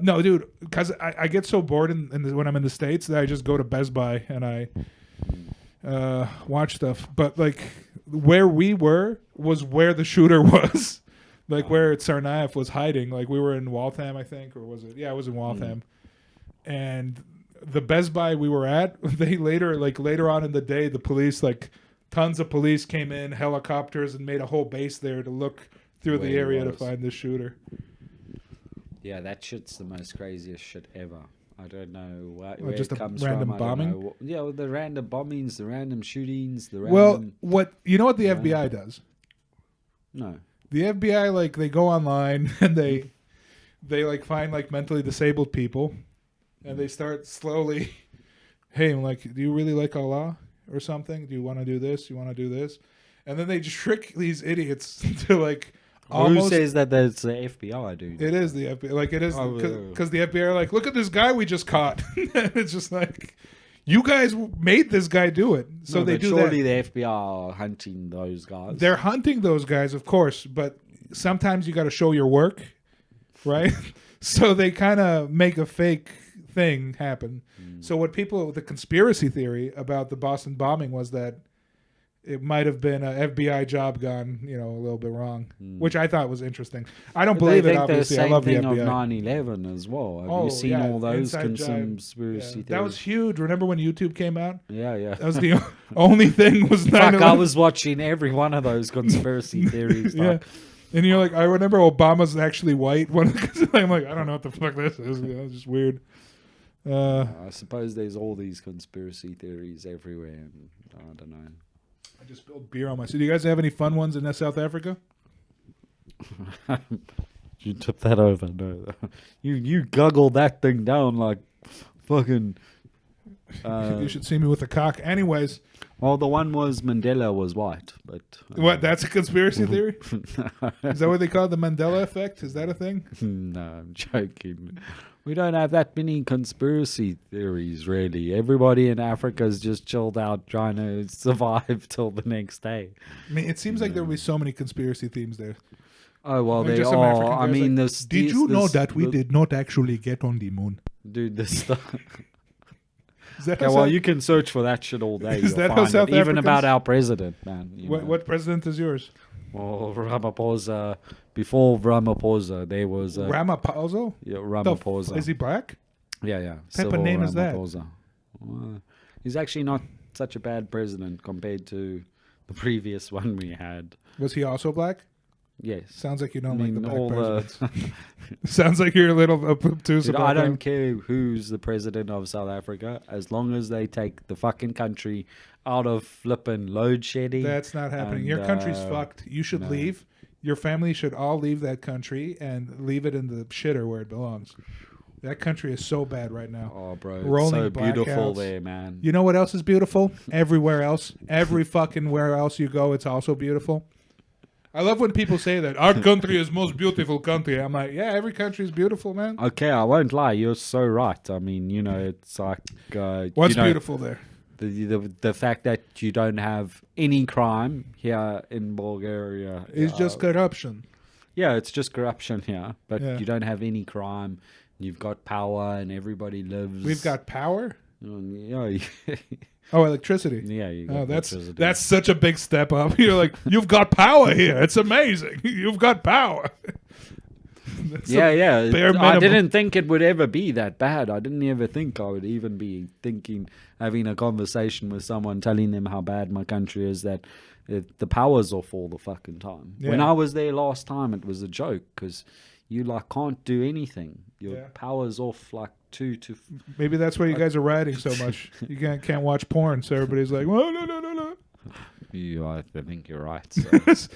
No, dude, because I get so bored when I'm in the States that I just go to Best Buy and I watch stuff. But, like, where we were was where the shooter was. Like, where Tsarnaev was hiding. Like, we were in Waltham, I think, or was it? Yeah, it was in Waltham. And the Best Buy we were at, they later on in the day, the police, like, tons of police came in, helicopters, and made a whole base there to look through Where the he area to was. find the shooter. Yeah, that shit's the most craziest shit ever. I don't know where just it a comes random from. I don't bombing? know yeah, well, the random bombings, the random shootings, the Well, random... you know what the FBI does? No. The FBI, like, they go online and they like find like mentally disabled people, and they start slowly, hey, I'm like, do you really like Allah or something? Do you want to do this? You want to do this? And then they trick these idiots to like almost. Who says that that's the FBI, dude? It is the FBI. Like, it is Oh, because the FBI are like, look at this guy we just caught. And it's just like, you guys made this guy do it, so No, they but do surely that. the FBI are hunting those guys. They're hunting those guys, of course, but sometimes you got to show your work, right? So they kind of make a fake thing happen. So what the conspiracy theory about the Boston bombing was that it might have been an FBI job gone, a little bit wrong, which I thought was interesting. I don't But believe they it, think obviously. the I same love the thing of FBI. 9/11 as well. Have you seen all those Inside Job. conspiracy theories? That was huge. Remember when YouTube came out? Yeah. That was the only thing was 9/11. Fuck, I was watching every one of those conspiracy theories. Yeah. Like, And you're like, I remember Obama's actually white. I'm like, I don't know what the fuck this is. It's just weird. I suppose there's all these conspiracy theories everywhere. And I don't know. I just spilled beer on my seat. Do you guys have any fun ones in South Africa? You tip that over. No. You guggle that thing down like fucking... You should see me with a cock. Anyways, Well, the one was Mandela was white, but... what? That's a conspiracy theory? Is that what they call it? The Mandela effect? Is that a thing? No, I'm joking. We don't have that many conspiracy theories, really. Everybody in Africa's just chilled out trying to survive till the next day. I mean, it seems like there will be so many conspiracy themes there. Oh, well, Like, they just some African are. I guys mean, like, this... did you know that we did not actually get on the moon? Dude, this stuff... Is that Okay, how well, South- you can search for that shit all day. Is You'll that how find South it. Even Africans- about our president, man. you know. what president is yours? Well, Ramaphosa... Before Ramaphosa, there was... Ramaphosa? Yeah, The f- Ramaphosa. Is he black? Yeah. Type of Cyril name is that? Ramaphosa. He's actually not such a bad president compared to the previous one we had. Was he also black? Yes. Sounds like you don't I like the mean, black all presidents. the. Sounds like you're a little obtuse Dude, about I don't that. care who's the president of South Africa, as long as they take the fucking country out of flipping load shedding. That's not happening. and, Your country's fucked. You should no. leave. Your family should all leave that country and leave it in the shitter where it belongs. That country is so bad right now. Oh, bro, it's Rolling so beautiful blackouts. there, man. You know what else is beautiful? Everywhere else. Every fucking where else you go, it's also beautiful. I love when people say that our country is most beautiful country. I'm like, yeah, every country is beautiful, man. Okay, I won't lie. You're so right. I mean, you know, it's like What's you know, beautiful there? the fact that you don't have any crime here in Bulgaria It's just corruption. Yeah, it's just corruption here, but Yeah. you don't have any crime. You've got power, and everybody lives. We've got power. Yeah, Oh, electricity. yeah. You got Oh, that's electricity. such a big step up. You're like, you've got power here. It's amazing. You've got power. That's Yeah, a yeah. bare I minimum. didn't think it would ever be that bad. I didn't ever think I would even be having a conversation with someone telling them how bad my country is, that the power's off all the fucking time. When Yeah. I was there last time, it was a joke because you like can't do anything. Your Yeah. power's off like 2 to. Maybe that's why you guys are rioting so much. You can't watch porn, so everybody's like, well, no. I think you're right. So.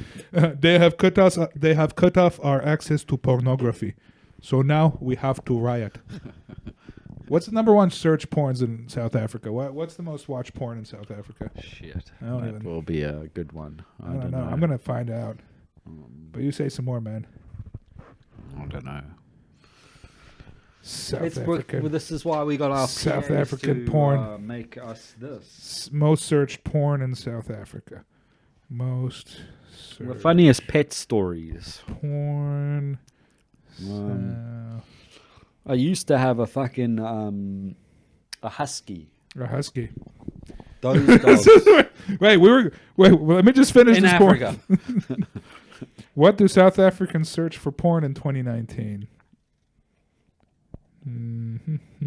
They have cut us. They have cut off our access to pornography, so now we have to riot. What's the number one search porns in South Africa? What's the most watched porn in South Africa? Shit, I don't that even- will be a good one. I don't know. I'm gonna find out. But you say some more, man. I don't know. South African. Well, this is why we got our South PAs African to, porn. make us this. Most searched porn in South Africa. Most The searched funniest pet stories. porn. I used to have a fucking a husky. A husky. Those dogs Wait, let me just finish in this Africa. porn. What do South Africans search for porn in 2019?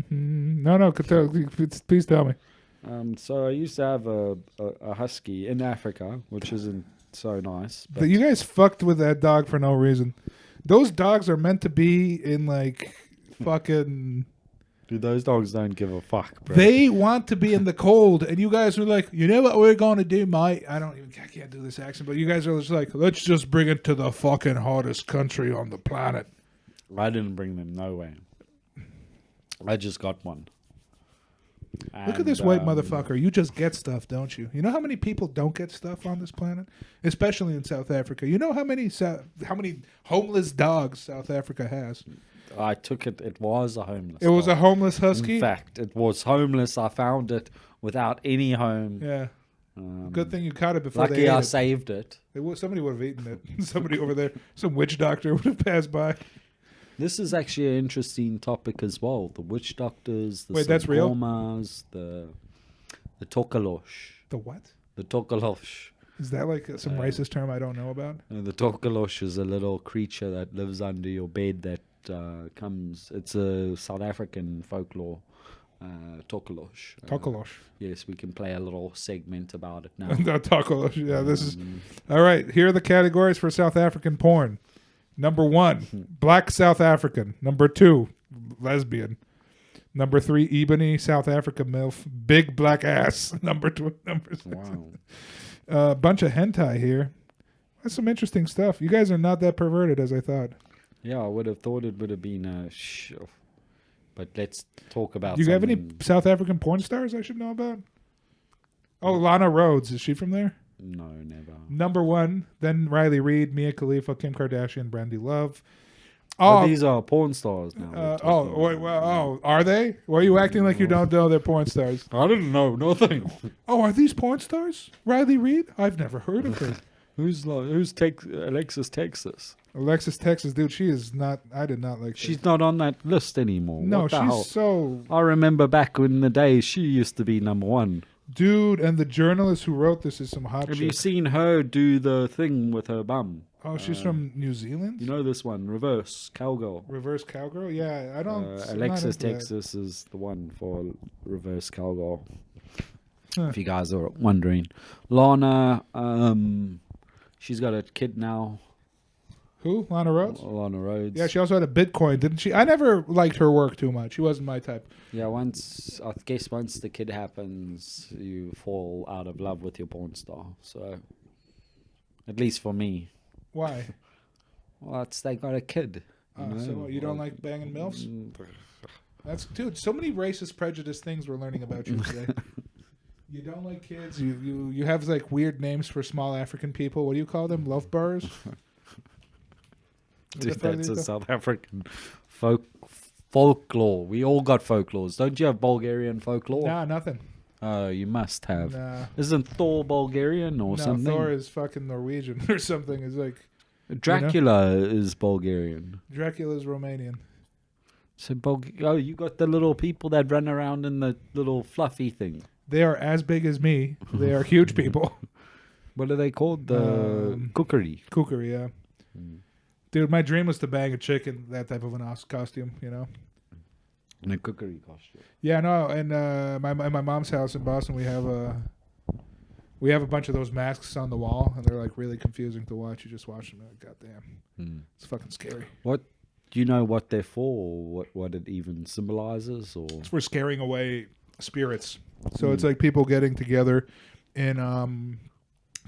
No, please tell me. So I used to have a husky in Africa, which isn't so nice. But You guys fucked with that dog for no reason. Those dogs are meant to be in like fucking. dude, those dogs don't give a fuck, bro. They want to be in the cold, and you guys are like, you know what we're going to do, mate? I can't do this accent, but you guys are just like, let's just bring it to the fucking hottest country on the planet. I didn't bring them nowhere. I just got one. Look at this white motherfucker. You just get stuff, don't you? You know how many people don't get stuff on this planet, especially in South Africa. You know how many homeless dogs South Africa has. I took it. It was a homeless. It was a dog. homeless husky. In fact, it was homeless. I found it without any home. Yeah. Good thing you caught it before they Lucky ate I it. saved it. Somebody would have eaten it. Somebody over there, some witch doctor would have passed by. This is actually an interesting topic as well. The witch doctors, the Wait, that's real? Sangomas, the Tokolosh. The what? The Tokolosh. Is that like some racist term I don't know about? The Tokolosh is a little creature that lives under your bed that comes. It's a South African folklore. Tokolosh. Tokolosh. Yes, we can play a little segment about it now. No, Tokolosh. Yeah, this is. All right, here are the categories for South African porn. Number 1, black South African. Number 2, lesbian. Number 3, ebony South Africa MILF. Big black ass. Number 6. Wow. Bunch of hentai here. That's some interesting stuff. You guys are not that perverted as I thought. Yeah, I would have thought it would have been but let's talk about. Do you have any something- South African porn stars I should know about? Oh, Lana Rhodes. Is she from there? No, never. Number 1, then Riley Reid, Mia Khalifa, Kim Kardashian, Brandy Love. But Oh, these are porn stars now. we're talking about. Are they? Why are you acting like you don't know they're porn stars? I didn't know nothing. Oh, are these porn stars? Riley Reid? I've never heard of her. Who's Alexis Texas? Alexis Texas, dude, she is not. I did not like. She's not on that list anymore. no, What the hell? she's so I remember back in the day, she used to be number 1. dude. And the journalist who wrote this is some hot Have you chick. seen her do the thing with her bum? Oh, she's from New Zealand. You know this one, reverse cowgirl. Reverse cowgirl. Yeah, I don't. I'm not Alexis into that. Texas is the one for reverse cowgirl. Huh. If you guys are wondering, Lana, she's got a kid now. Who? Lana Rhodes? Lana Rhodes. Yeah, she also had a Bitcoin, didn't she? I never liked her work too much. She wasn't my type. Yeah, I guess once the kid happens, you fall out of love with your porn star. So, at least for me. Why? Well, they got a kid. So you don't like banging MILFs? Dude, so many racist, prejudiced things we're learning about you today. You don't like kids. You have like weird names for small African people. What do you call them? Love bars? Dude, that's a South African folklore. We all got folklores. Don't you have Bulgarian folklore? Nah, nothing. Oh, you must have. Nah. Isn't Thor Bulgarian or something? No, Thor is fucking Norwegian or something. It's like Dracula is Bulgarian. Dracula's Romanian. So you got the little people that run around in the little fluffy thing. They are as big as me. They are huge people. What are they called? The kukri. Kukri, yeah. Dude, my dream was to bang a chick in that type of an costume, you know? In a kukri costume. Yeah, no, and my mom's house in Boston, we have a bunch of those masks on the wall, and they're like really confusing to watch. You just watch them, and goddamn, it's fucking scary. What do you know what they're for, or what it even symbolizes, or? It's for scaring away spirits. So it's like people getting together in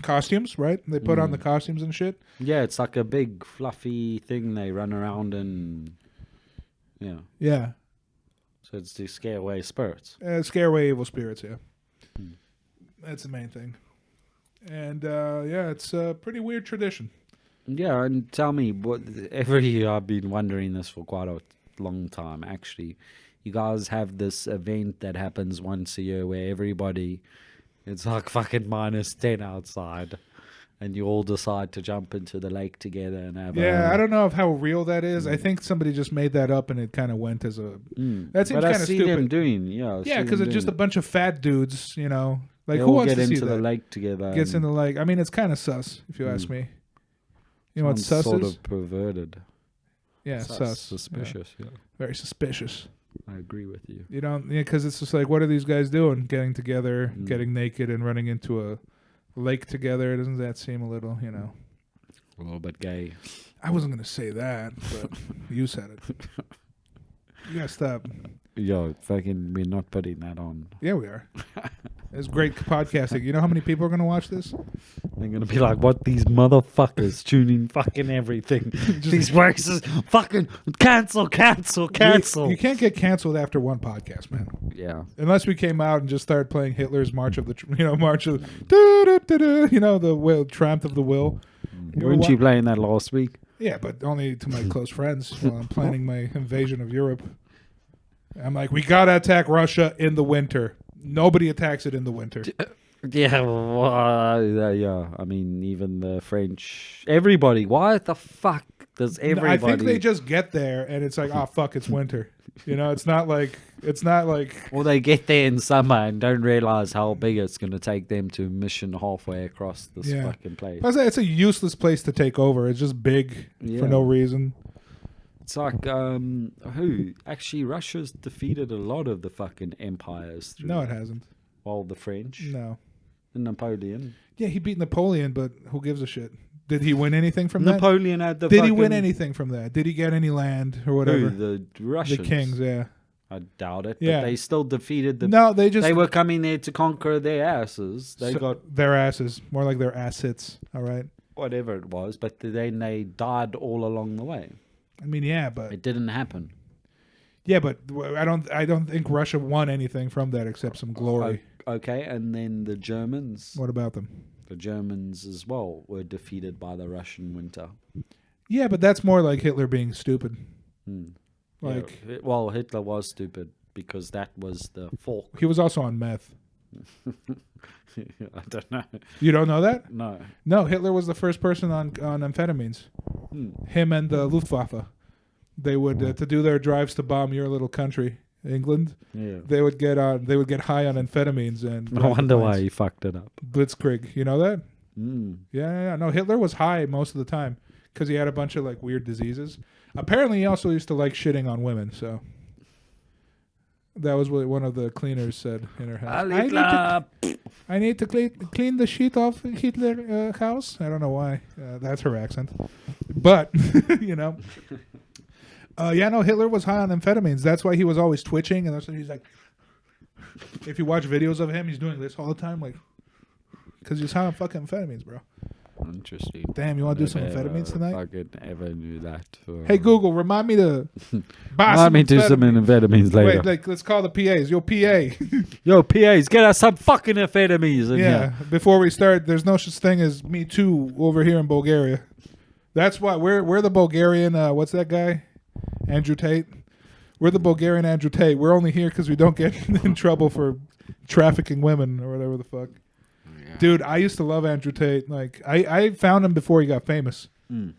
costumes, right? They put on the costumes and shit. Yeah, it's like a big fluffy thing they run around in. Yeah. Yeah. So it's to scare away spirits. Scare away evil spirits, yeah. That's the main thing. And yeah, it's a pretty weird tradition. Yeah, and tell me, every year I've been wondering this for quite a long time, actually. You guys have this event that happens once a year where everybody, it's like fucking -10 outside, and you all decide to jump into the lake together and have I don't know how real that is. I think somebody just made that up and it kind of went as a... That seems kind of stupid. Them doing, yeah, because it's just a bunch of fat dudes, you know. Like, they who all wants get to see into that? the lake together. Gets in the lake. I mean, it's kind of sus, if you ask me. You know what sus sort is? of perverted. Yeah, sus. Suspicious, yeah. Very suspicious. I agree with you. You don't, because it's just like, what are these guys doing? Getting together, getting naked, and running into a lake together. Doesn't that seem a little, you know? A little bit gay. I wasn't going to say that, but you said it. You got to stop. Yo, fucking, we're not putting that on. Yeah, we are. It's great podcasting. You know how many people are going to watch this? They're going to be like, what, these motherfuckers tuning fucking everything. These races, fucking cancel. You can't get canceled after one podcast, man. Yeah. Unless we came out and just started playing Hitler's March of the, the will, Triumph of the Will. Weren't you playing that last week? Yeah, but only to my close friends while I'm planning my invasion of Europe. I'm like, we got to attack Russia in the winter. Nobody attacks it in the winter. Yeah, yeah. I mean, even the French, everybody. Why the fuck does everybody? I think they just get there and it's like, oh fuck, it's winter. You know, it's not like. Or they get there in summer and don't realize how big it's going to take them to mission halfway across this fucking place. It's a useless place to take over. It's just big for no reason. It's like, actually, Russia's defeated a lot of the fucking empires. No, it hasn't. Well, the French. No. And Napoleon. Yeah, he beat Napoleon, but who gives a shit? Did he win anything from that? Napoleon had the Did he win anything from that? Did he get any land or whatever? The Russians. The kings, yeah. I doubt it. Yeah. But they still defeated the... No, they were coming there to conquer their asses. They got... Their asses. More like their assets, all right? Whatever it was. But then they died all along the way. I mean, yeah, but... It didn't happen. Yeah, but I don't think Russia won anything from that except some glory. Okay, and then the Germans... What about them? The Germans as well were defeated by the Russian winter. Yeah, but that's more like Hitler being stupid. Like, yeah, well, Hitler was stupid because that was the fork. He was also on meth. I don't know. You don't know that? No. No, Hitler was the first person on amphetamines. Him and the Luftwaffe. They would to do their drives to bomb your little country, England. Yeah. They would get high on amphetamines and. I wonder why he fucked it up. Blitzkrieg, you know that? Mm. Yeah. No, Hitler was high most of the time because he had a bunch of like weird diseases. Apparently, he also used to like shitting on women. So. That was what one of the cleaners said in her house. Hitler. I need to clean the sheet off Hitler house. I don't know why. That's her accent. But, you know. Hitler was high on amphetamines. That's why he was always twitching. And that's why he's like, if you watch videos of him, he's doing this all the time. Like, because he's high on fucking amphetamines, bro. Interesting. Damn, you want to do some amphetamines tonight? I could ever do that. Hey, Google, remind me to buy Remind me to do some amphetamines later. Wait, like, let's call the PAs. Yo, PA. Yo, PAs, get us some fucking amphetamines in here. Before we start, there's no such thing as Me Too over here in Bulgaria. That's why we're the Bulgarian, what's that guy? Andrew Tate. We're the Bulgarian Andrew Tate. We're only here because we don't get in trouble for trafficking women or whatever the fuck. Yeah. Dude, I used to love Andrew Tate. Like, I found him before he got famous. Do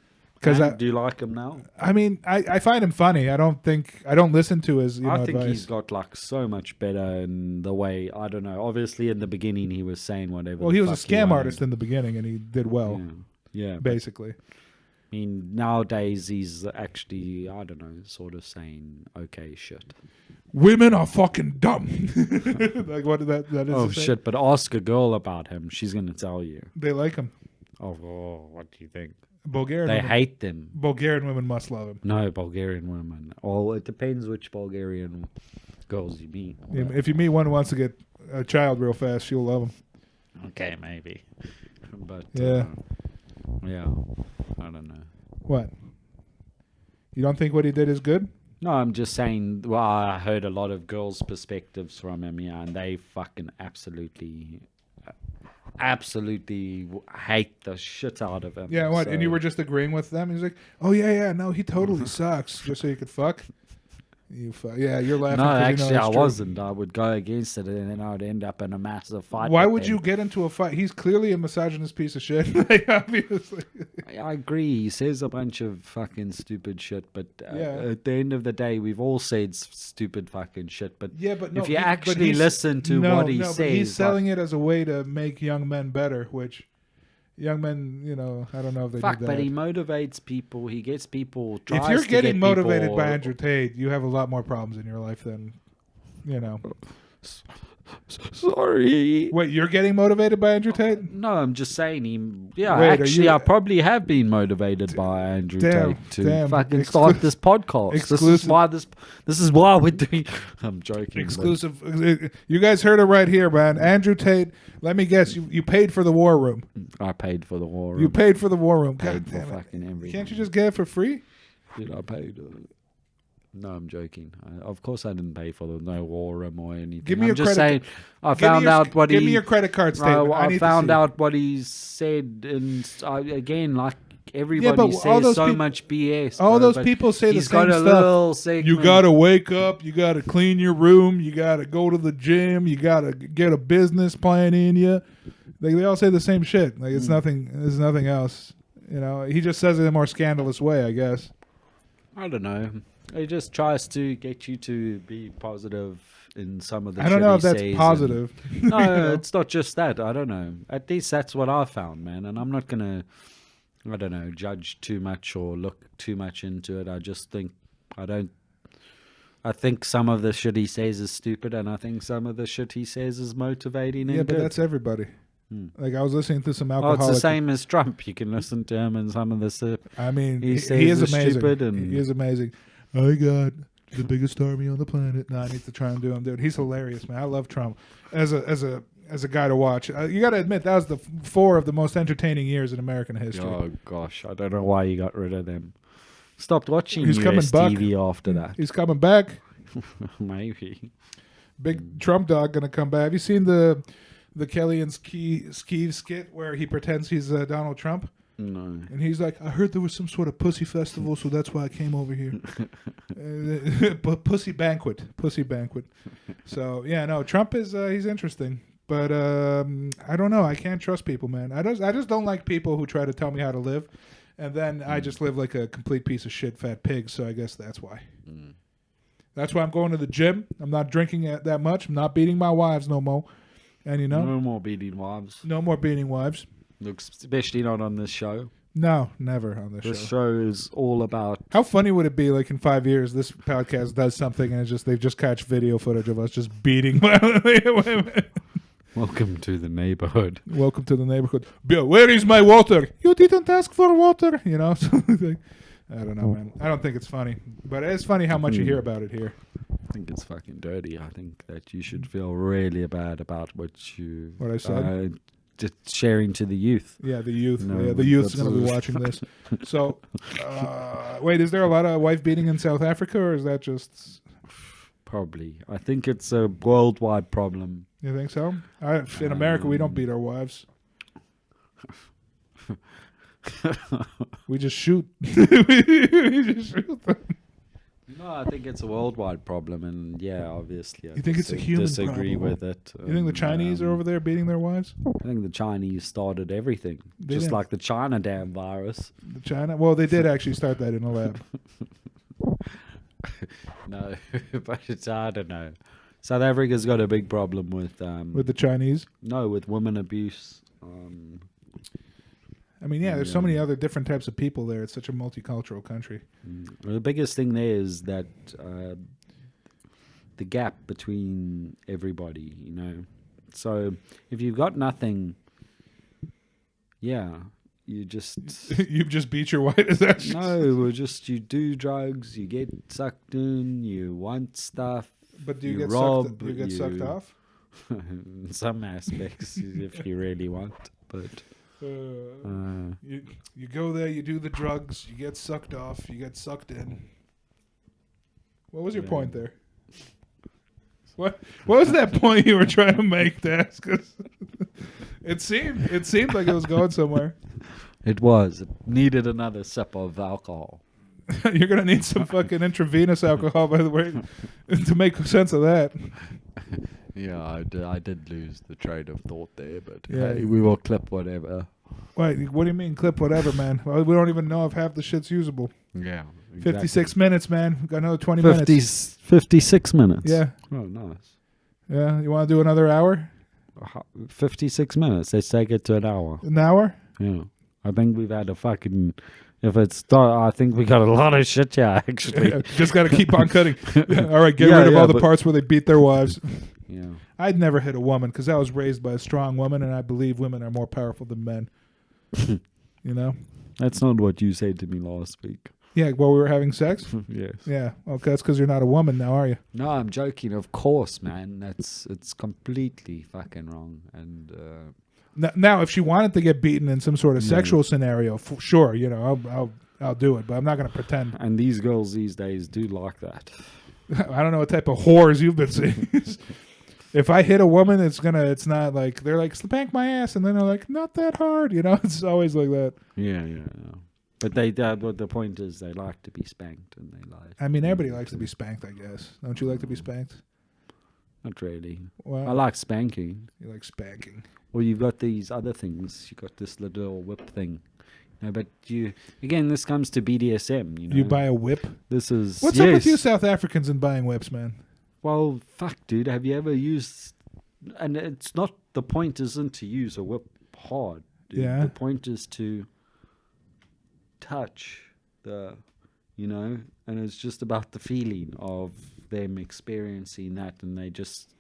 you like him now? I mean, I find him funny. I don't listen to his I think advice. he's got like so much better in the way, I don't know. Obviously in the beginning he was saying whatever. Well, he was a scam artist in the beginning and he did well. Yeah. Basically. I mean, nowadays he's actually, I don't know, sort of saying okay shit. Women are fucking dumb. Like what that is. Oh shit! But ask a girl about him; she's gonna tell you. They like him. Oh, what do you think? Bulgarian. They women, hate them. Bulgarian women must love him. No, Bulgarian women. Well, it depends which Bulgarian girls you meet. Yeah, if you meet one who wants to get a child real fast, you'll love him. Okay, maybe. But yeah, I don't know. What? You don't think what he did is good? No, I'm just saying. Well, I heard a lot of girls' perspectives from him, and they fucking absolutely hate the shit out of him. Yeah, what? And you were just agreeing with them? He's like, "Oh yeah, no, he totally sucks." Just so you could fuck. Yeah, you're laughing. No, actually, you know I true. wasn't. I would go against it, and then I would end up in a massive fight. Why would you get into a fight? He's clearly a misogynist piece of shit. Like, obviously. I agree. He says a bunch of fucking stupid shit, but at the end of the day, we've all said stupid fucking shit. But if you actually listen to what he says, he's selling it as a way to make young men better, which young men, I don't know if they do that. But he motivates people. He gets people. If you're getting motivated by Andrew Tate, you have a lot more problems in your life than, Sorry. Wait, you're getting motivated by Andrew Tate? No, I'm just saying I probably have been motivated by Andrew Tate to fucking start this podcast. This is why we're doing. I'm joking. Exclusive. You guys heard it right here, man. Andrew Tate. Let me guess. You paid for the War Room. I paid for the War Room. You paid for the War Room. Paid God for damn it. fucking everything. Can't you just get it for free? Dude, I paid. No, I'm joking. Of course, I didn't pay for no War Room or anything. Give me I'm your just credit. saying. I found out what he. Give me your credit card statement. I found out what he said, and again, like everybody says so much BS. All those people say the same stuff. You gotta wake up. You gotta clean your room. You gotta go to the gym. You gotta get a business plan in you. They all say the same shit. Like it's nothing. There's nothing else. He just says it in a more scandalous way, I guess. I don't know. He just tries to get you to be positive in some of the. I don't know if that's positive. No, it's not just that. I don't know. At least that's what I found, man. And I'm not gonna, I don't know, judge too much or look too much into it. I just think I think some of the shit he says is stupid, and I think some of the shit he says is motivating. Yeah, but that's everybody. Like I was listening to some alcoholic. Oh, it's the same as Trump. You can listen to him and some of the stuff. I mean, he is amazing. He is amazing. I got the biggest army on the planet. No, I need to try and do him, dude. He's hilarious, man. I love Trump as a guy to watch. You got to admit that was the 4 of the most entertaining years in American history. Oh gosh, I don't know why you got rid of them. Stopped watching He's US coming TV after that. He's coming back. Maybe. Big Trump dog gonna come back. Have you seen the Kelly and Skeeve skit where he pretends he's Donald Trump? No. And he's like, I heard there was some sort of pussy festival, so that's why I came over here. Pussy banquet. So, yeah, no, Trump is, he's interesting. But I don't know. I can't trust people, man. I just don't like people who try to tell me how to live. And then I just live like a complete piece of shit fat pig, so I guess that's why. That's why I'm going to the gym. I'm not drinking that much. I'm not beating my wives no more. And, No more beating wives. No more beating wives. Looks, especially not on this show. No, never on this This show. show is all about. How funny would it be, like in 5 years, this podcast does something and they've just catch video footage of us just beating violently women. Welcome to the neighborhood. Welcome to the neighborhood. Bill, where is my water? You didn't ask for water. You know, like, I don't know, man. I don't think it's funny, but it's funny how much you hear about it here. I think it's fucking dirty. I think that you should feel really bad about what I said. Just sharing to the youth. Yeah, the youth. No, Yeah, the youth's that's going to be what- watching this. So, wait, is there a lot of wife beating in South Africa, or is that just? Probably. I think it's a worldwide problem. You think so? In America, we don't beat our wives. We just shoot. We just shoot them. No, I think it's a worldwide problem, and yeah, obviously, I You think it's a human disagree problem? with it. You think the Chinese are over there beating their wives? I think the Chinese started everything, They just did. like the China damn virus. The China? Well, they did actually start that in a lab. No, but I don't know. South Africa's got a big problem with With the Chinese? with women abuse. I mean, yeah, there's so many other different types of people there. It's such a multicultural country. The biggest thing there is that the gap between everybody, you know. So if you've got nothing, yeah, you just You just beat your wife? Is that no, just you do drugs, you get sucked in, you want stuff. But do you, You get rob, sucked? You get sucked you- off? In some aspects, if you really want, but You go there, you do the drugs, you get sucked off, you get sucked in. What was your Yeah. point there? What was that point you were trying to make, Daz? 'Cause it seemed like it was going somewhere. it needed another sip of alcohol. You're gonna need some fucking intravenous alcohol, by the way, to make sense of that. Yeah, I did lose the train of thought there, but Yeah. hey, we will clip whatever. Wait, what do you mean clip whatever, man? Well, we don't even know if half the shit's usable. Yeah, 56 minutes, man. We've got another 20 50, minutes. 56 minutes. Yeah, Oh, nice. yeah. You want to do another hour? 56 minutes. Let's take it to an hour. An hour? Yeah. I think we've had a fucking. If it's. I think we got a lot of shit here, actually. Just got to keep on cutting. All right, get Yeah, rid of yeah, all the but- parts where they beat their wives. Yeah. I'd never hit a woman because I was raised by a strong woman, and I believe women are more powerful than men. You know? That's not what you said to me last week. Yeah, while we were having sex? Yes. Yeah. Okay, that's because you're not a woman now, are you? No, I'm joking. Of course, man. It's completely fucking wrong. And Now, if she wanted to get beaten in some sort of Yeah. sexual scenario, sure, you know, I'll do it, but I'm not going to pretend. and these girls these days do like that. I don't know what type of whores you've been seeing. If I hit a woman, it's not like they're like spank my ass, and then they're like not that hard, you know. It's always like that. Yeah. But but the point is, they like to be spanked, and they like. I mean, everybody likes to be spanked, I guess. Don't you like to be spanked? Not really. Well, I like spanking. you like spanking. Or you've got these other things. You got this little whip thing. No, but this comes to BDSM. You know, You buy a whip. this is What's up with you yes. South Africans and buying whips, man? Well, fuck, dude. Have you ever used? And it's not. The point isn't to use a whip hard. Dude. Yeah. The point is to touch the, and it's just about the feeling of them experiencing that, and they just,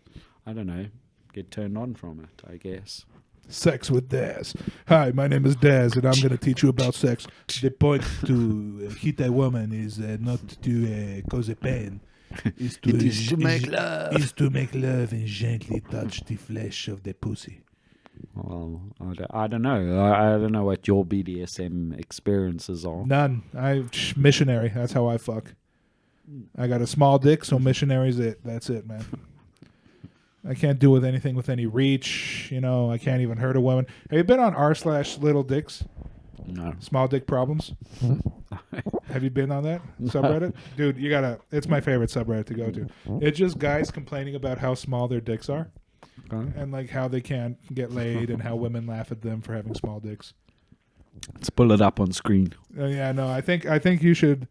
I don't know, get turned on from it, I guess. Sex with Daz. Hi, my name is Daz, and I'm going to teach you about sex. The point to hit a woman is not to cause a pain. Is to, It is to make love. Is to make love and gently touch the flesh of the pussy. Well, I don't know. I don't know what your BDSM experiences are. None. Missionary. That's how I fuck. I got a small dick, so missionary's it. That's it, man. I can't do with anything with any reach. You know, I can't even hurt a woman. Have you been on r/little dicks? No. Small dick problems? Have you been on that subreddit? Dude, you gotta. It's my favorite subreddit to go to. It's just guys complaining about how small their dicks are. Okay. And like how they can't get laid and how women laugh at them for having small dicks. Let's pull it up on screen. Yeah, no, I think you should.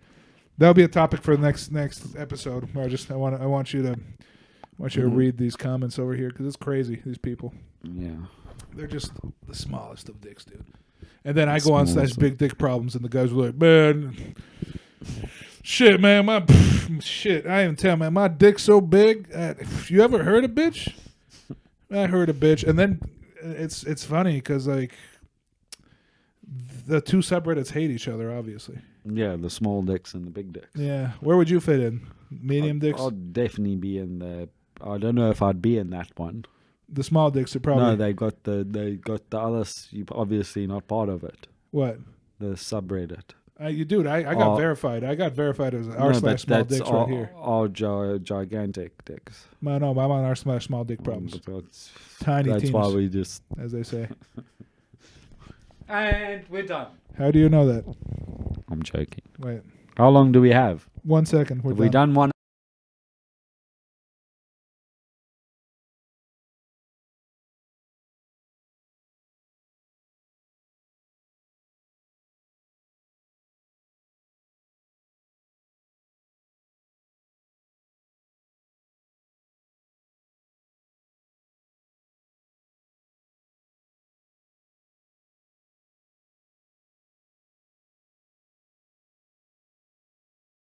That'll be a topic for the next episode. Where I want you to read these comments over here because it's crazy. These people, Yeah. they're just the smallest of dicks, dude. And then I go on Small slash big dick problems, and the guys were like, man, shit, man, shit, I even tell, man, my dick's so big. You ever heard a bitch? I heard a bitch. And then it's funny because, like, the two subreddits hate each other, obviously. Yeah, the small dicks and the big dicks. Yeah. Where would you fit in? Medium dicks? I'd definitely be in the. I don't know if I'd be in that one. The small dicks are probably... No, they got the others. You obviously not part of it. What? The subreddit. I got verified. I got verified as r slash small dicks right here. All gigantic dicks. No, I'm on r slash small dick problems. But Tiny that's teens, why we just. as they say. And we're done. How do you know that? I'm joking. Wait. How long do we have? 1 second. We're Have we done 1